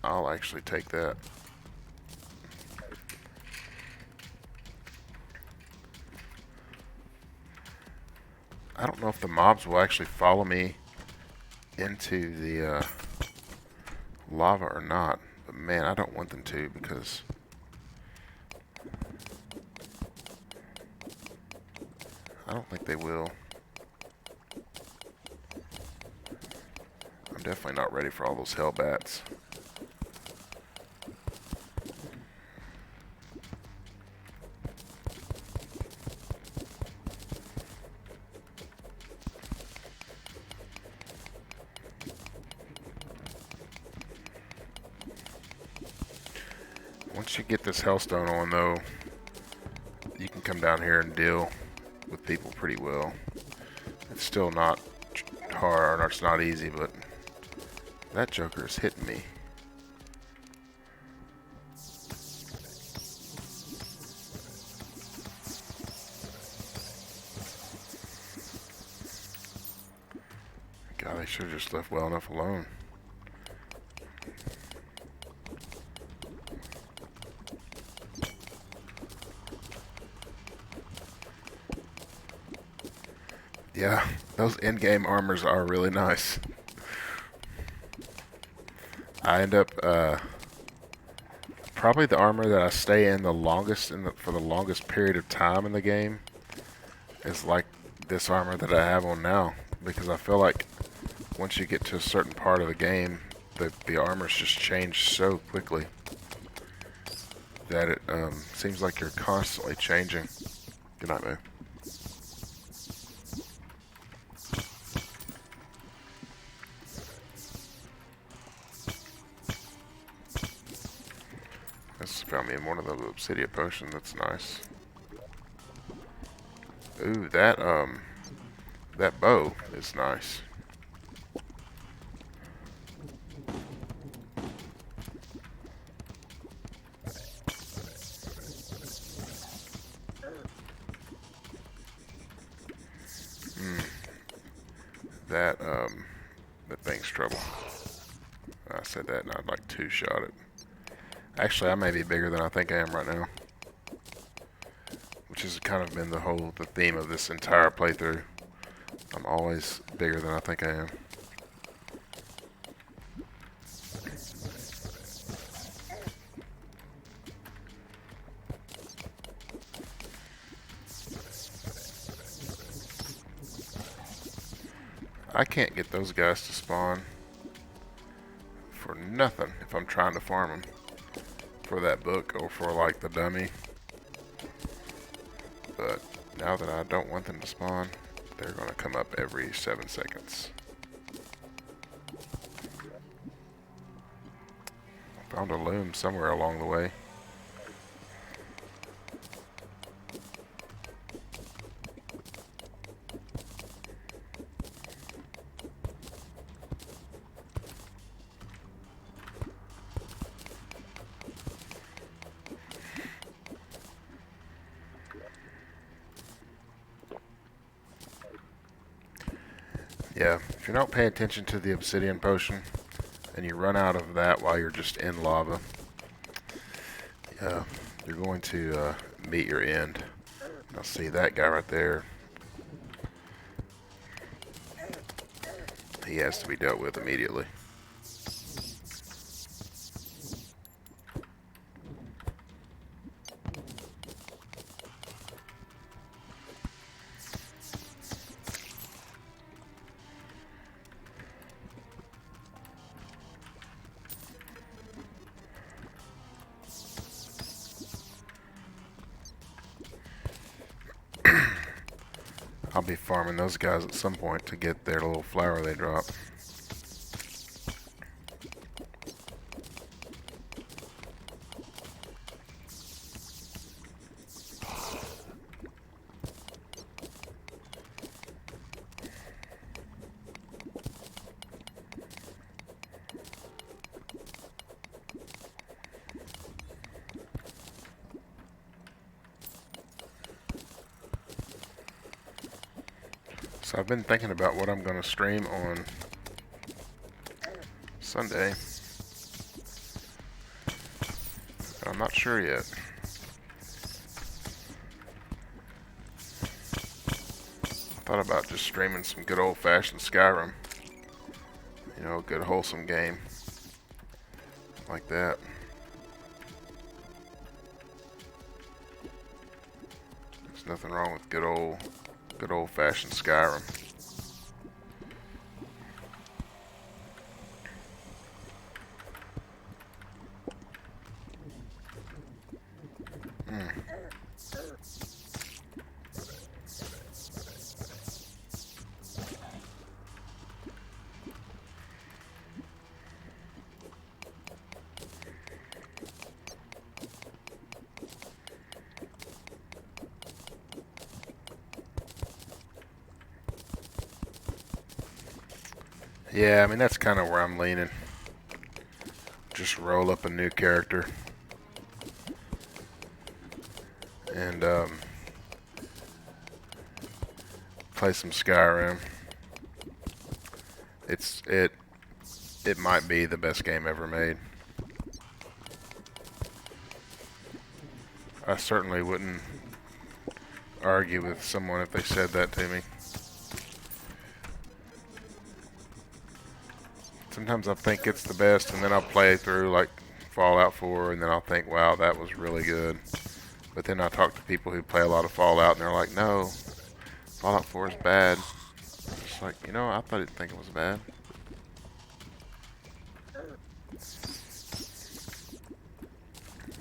Speaker 1: I'll actually take that. I don't know if the mobs will actually follow me into the lava or not. But man, I don't want them to because I don't think they will. I'm definitely not ready for all those hell bats. Once you get this hellstone on though, you can come down here and deal with people pretty well. It's still not hard, or it's not easy, but that joker is hitting me. God, they should have just left well enough alone. Yeah, those in-game armors are really nice. I end up, probably the armor that I stay in the longest, for the longest period of time in the game is like this armor that I have on now. Because I feel like once you get to a certain part of the game, the armors just change so quickly that it seems like you're constantly changing. Good night, man. This found me in one of those Obsidian Potions. That's nice. Ooh, that bow is nice. That thing's trouble. I said that and I'd like two-shot it. Actually, I may be bigger than I think I am right now. Which has kind of been the theme of this entire playthrough. I'm always bigger than I think I am. I can't get those guys to spawn for nothing if I'm trying to farm them for that book or for like the dummy. But now that I don't want them to spawn, they're going to come up every 7 seconds. Found a loom somewhere along the way. Yeah, if you don't pay attention to the Obsidian Potion and you run out of that while you're just in lava, you're going to meet your end. Now see that guy right there, he has to be dealt with immediately. I'll be farming those guys at some point to get their little flower they drop. So I've been thinking about what I'm going to stream on Sunday. I'm not sure yet. I thought about just streaming some good old-fashioned Skyrim. You know, a good wholesome game like that. There's nothing wrong with good old-fashioned Skyrim. Yeah, I mean, that's kind of where I'm leaning. Just roll up a new character. And, play some Skyrim. It might be the best game ever made. I certainly wouldn't argue with someone if they said that to me. Sometimes I think it's the best, and then I'll play through like Fallout 4, and then I'll think, wow, that was really good. But then I talk to people who play a lot of Fallout, and they're like, no, Fallout 4 is bad. It's like, you know, I didn't think it was bad.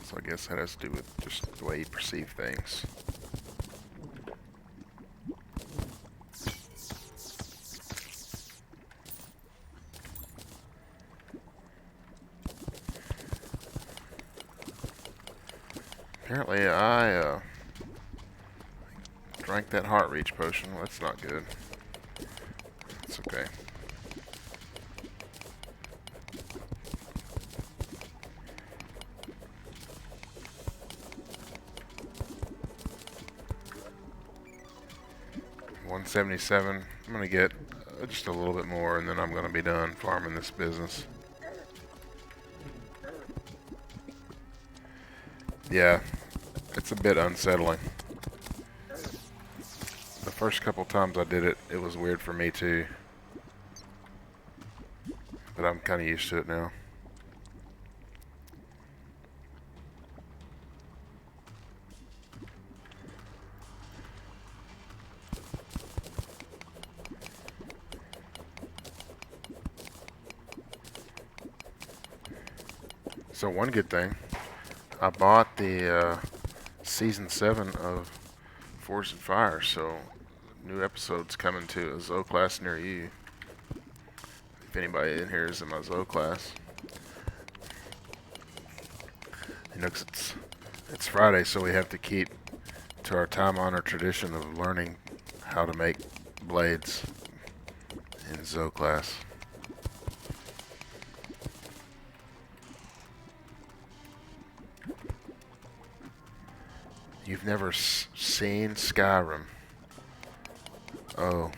Speaker 1: So I guess that has to do with just the way you perceive things. Apparently I drank that heart reach potion. Well, that's not good. It's okay. $177. I'm gonna get just a little bit more, and then I'm gonna be done farming this business. Yeah, it's a bit unsettling. The first couple times I did it, it was weird for me too. But I'm kind of used to it now. So one good thing, I bought the season 7 of Forged in Fire, so new episodes coming to a Zoe class near you. If anybody in here is in my Zoe class. You know, 'cause it's Friday, so we have to keep to our time-honored tradition of learning how to make blades in Zoe class. You've never seen Skyrim? Oh.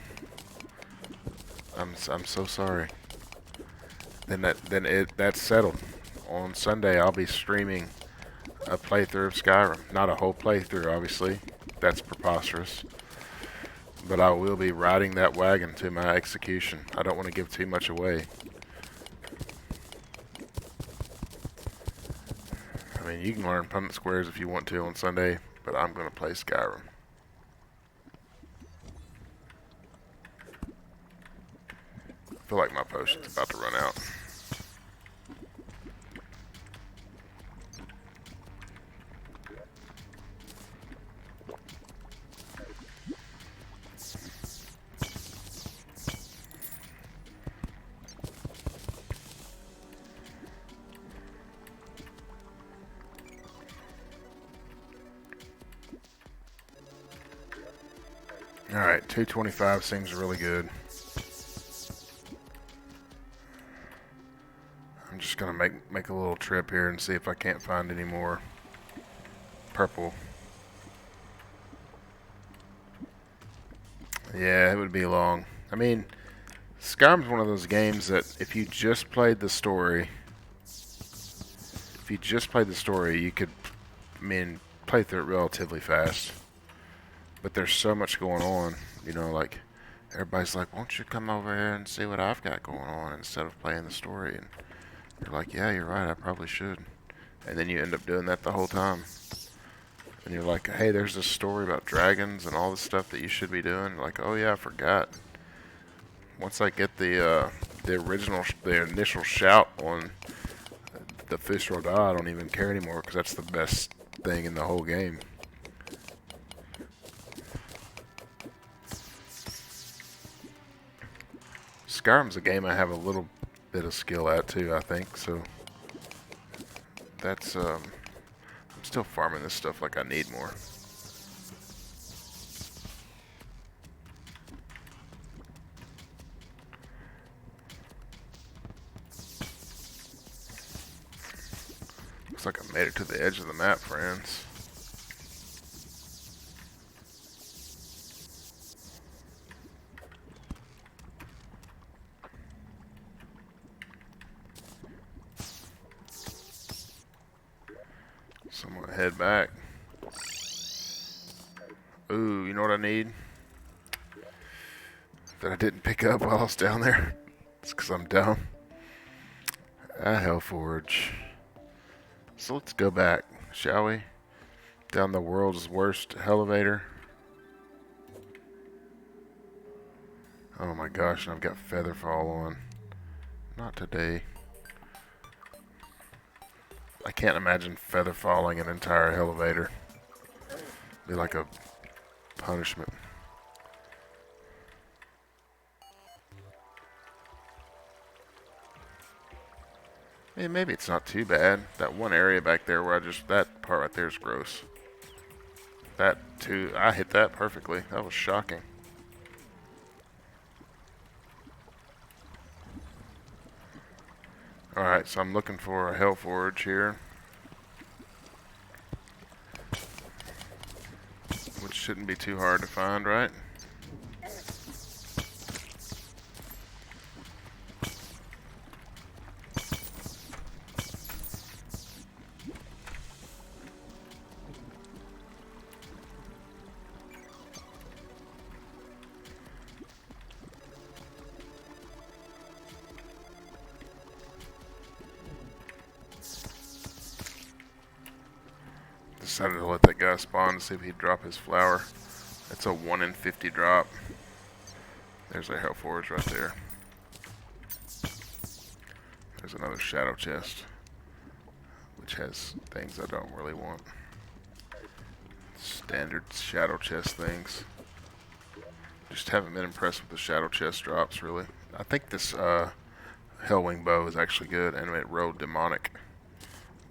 Speaker 1: I'm so sorry. That's settled. On Sunday, I'll be streaming a playthrough of Skyrim. Not a whole playthrough, obviously. That's preposterous. But I will be riding that wagon to my execution. I don't want to give too much away. I mean, you can learn Punnett Squares if you want to on Sunday, but I'm going to play Skyrim. I feel like my potion's about to run out. Alright, 225 seems really good. I'm just gonna make a little trip here and see if I can't find any more purple. Yeah, it would be long. I mean, Skyrim's one of those games that if you just played the story, you could, I mean, play through it relatively fast. But there's so much going on, you know, like, everybody's like, won't you come over here and see what I've got going on instead of playing the story? And you're like, yeah, you're right, I probably should. And then you end up doing that the whole time. And you're like, hey, there's this story about dragons and all this stuff that you should be doing. You're like, oh yeah, I forgot. Once I get the initial shout on the fish roll die, I don't even care anymore because that's the best thing in the whole game. Skyrim's a game I have a little bit of skill at too, I think, so that's, I'm still farming this stuff like I need more. Looks like I made it to the edge of the map, friends. So I'm gonna head back. Ooh, you know what I need? That I didn't pick up while I was down there. It's because I'm dumb. A Hellforge. So let's go back, shall we? Down the world's worst elevator. Oh my gosh, and I've got Featherfall on. Not today. I can't imagine feather falling an entire elevator. Be like a punishment. I mean, maybe it's not too bad. That one area back there where that part right there is gross. That too, I hit that perfectly. That was shocking. Alright, so I'm looking for a Hellforge here. Which shouldn't be too hard to find, right? Decided to let that guy spawn to see if he'd drop his flower. It's a 1 in 50 drop. There's a Hellforge right there. There's another shadow chest, which has things I don't really want. Standard shadow chest things. Just haven't been impressed with the shadow chest drops, really. I think this Hellwing bow is actually good, and it rolled demonic,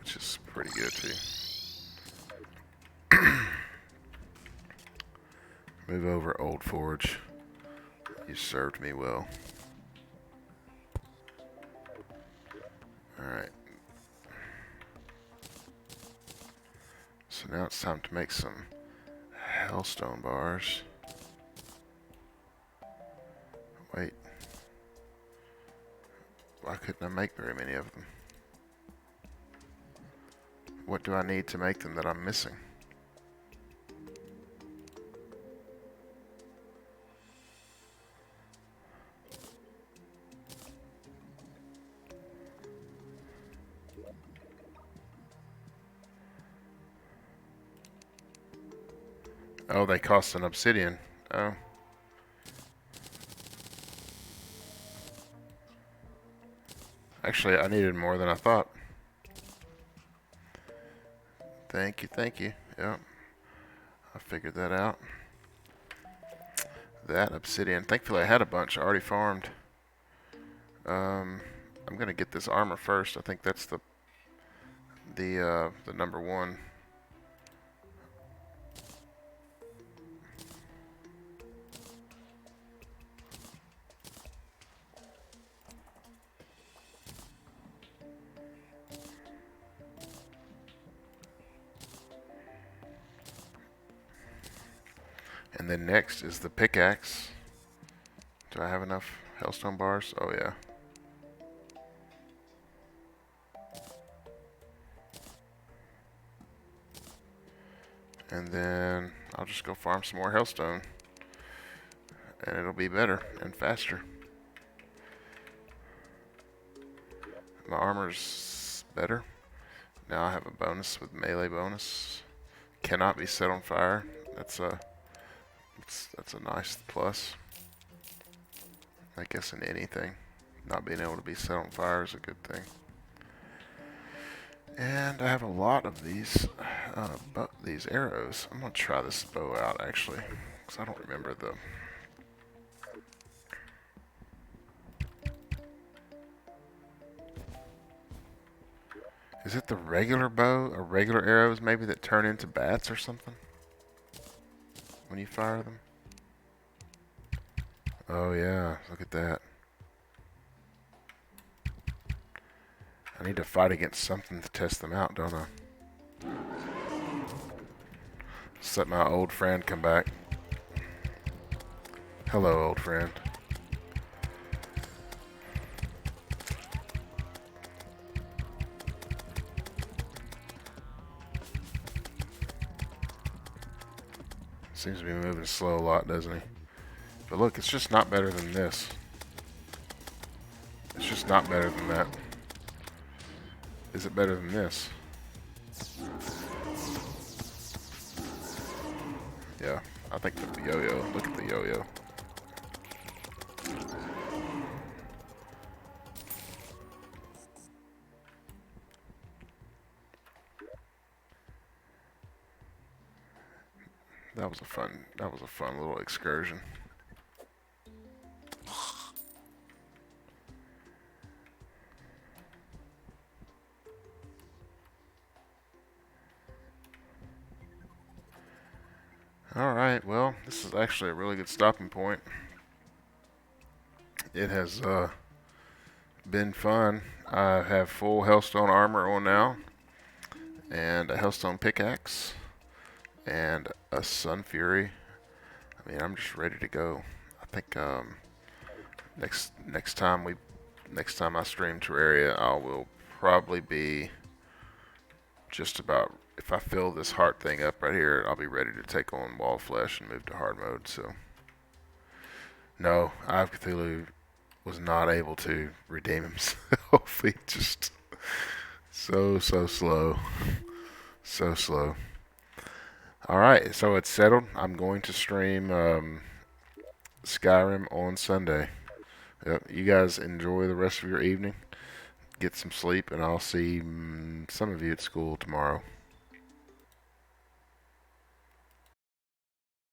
Speaker 1: which is pretty good too. Move over, Old Forge. You served me well. Alright. So now it's time to make some Hellstone bars. Wait. Why couldn't I make very many of them? What do I need to make them that I'm missing? Oh, they cost an obsidian. Oh. Actually, I needed more than I thought. Thank you, thank you. Yep. I figured that out. That obsidian. Thankfully, I had a bunch already farmed. I'm gonna get this armor first. I think that's the number one. And then next is the pickaxe. Do I have enough hellstone bars? Oh yeah. And then I'll just go farm some more hellstone. And it'll be better and faster. My armor's better. Now I have a bonus with melee bonus. Cannot be set on fire. That's a nice plus. I guess in anything, not being able to be set on fire is a good thing. And I have a lot of these arrows. I'm gonna try this bow out actually, because I don't remember the. Is it the regular bow or regular arrows maybe that turn into bats or something when you fire them? Oh yeah, look at that. I need to fight against something to test them out, don't I? Let's let my old friend come back. Hello, old friend. Seems to be moving slow a lot, doesn't he? But look, it's just not better than this. It's just not better than that. Is it better than this? Yeah, I think the yo-yo. Look at the yo-yo. That was a fun little excursion. Alright, well, this is actually a really good stopping point. It has been fun. I have full Hellstone armor on now, and a Hellstone pickaxe, and a Sun Fury. I mean, I'm just ready to go. I think next time I stream Terraria, I will probably be just about, if I fill this heart thing up right here, I'll be ready to take on Wall Flesh and move to hard mode. So no, Eye of Cthulhu was not able to redeem himself. He just so slow. So slow. Alright, so it's settled. I'm going to stream Skyrim on Sunday. Yep, you guys enjoy the rest of your evening. Get some sleep, and I'll see some of you at school tomorrow.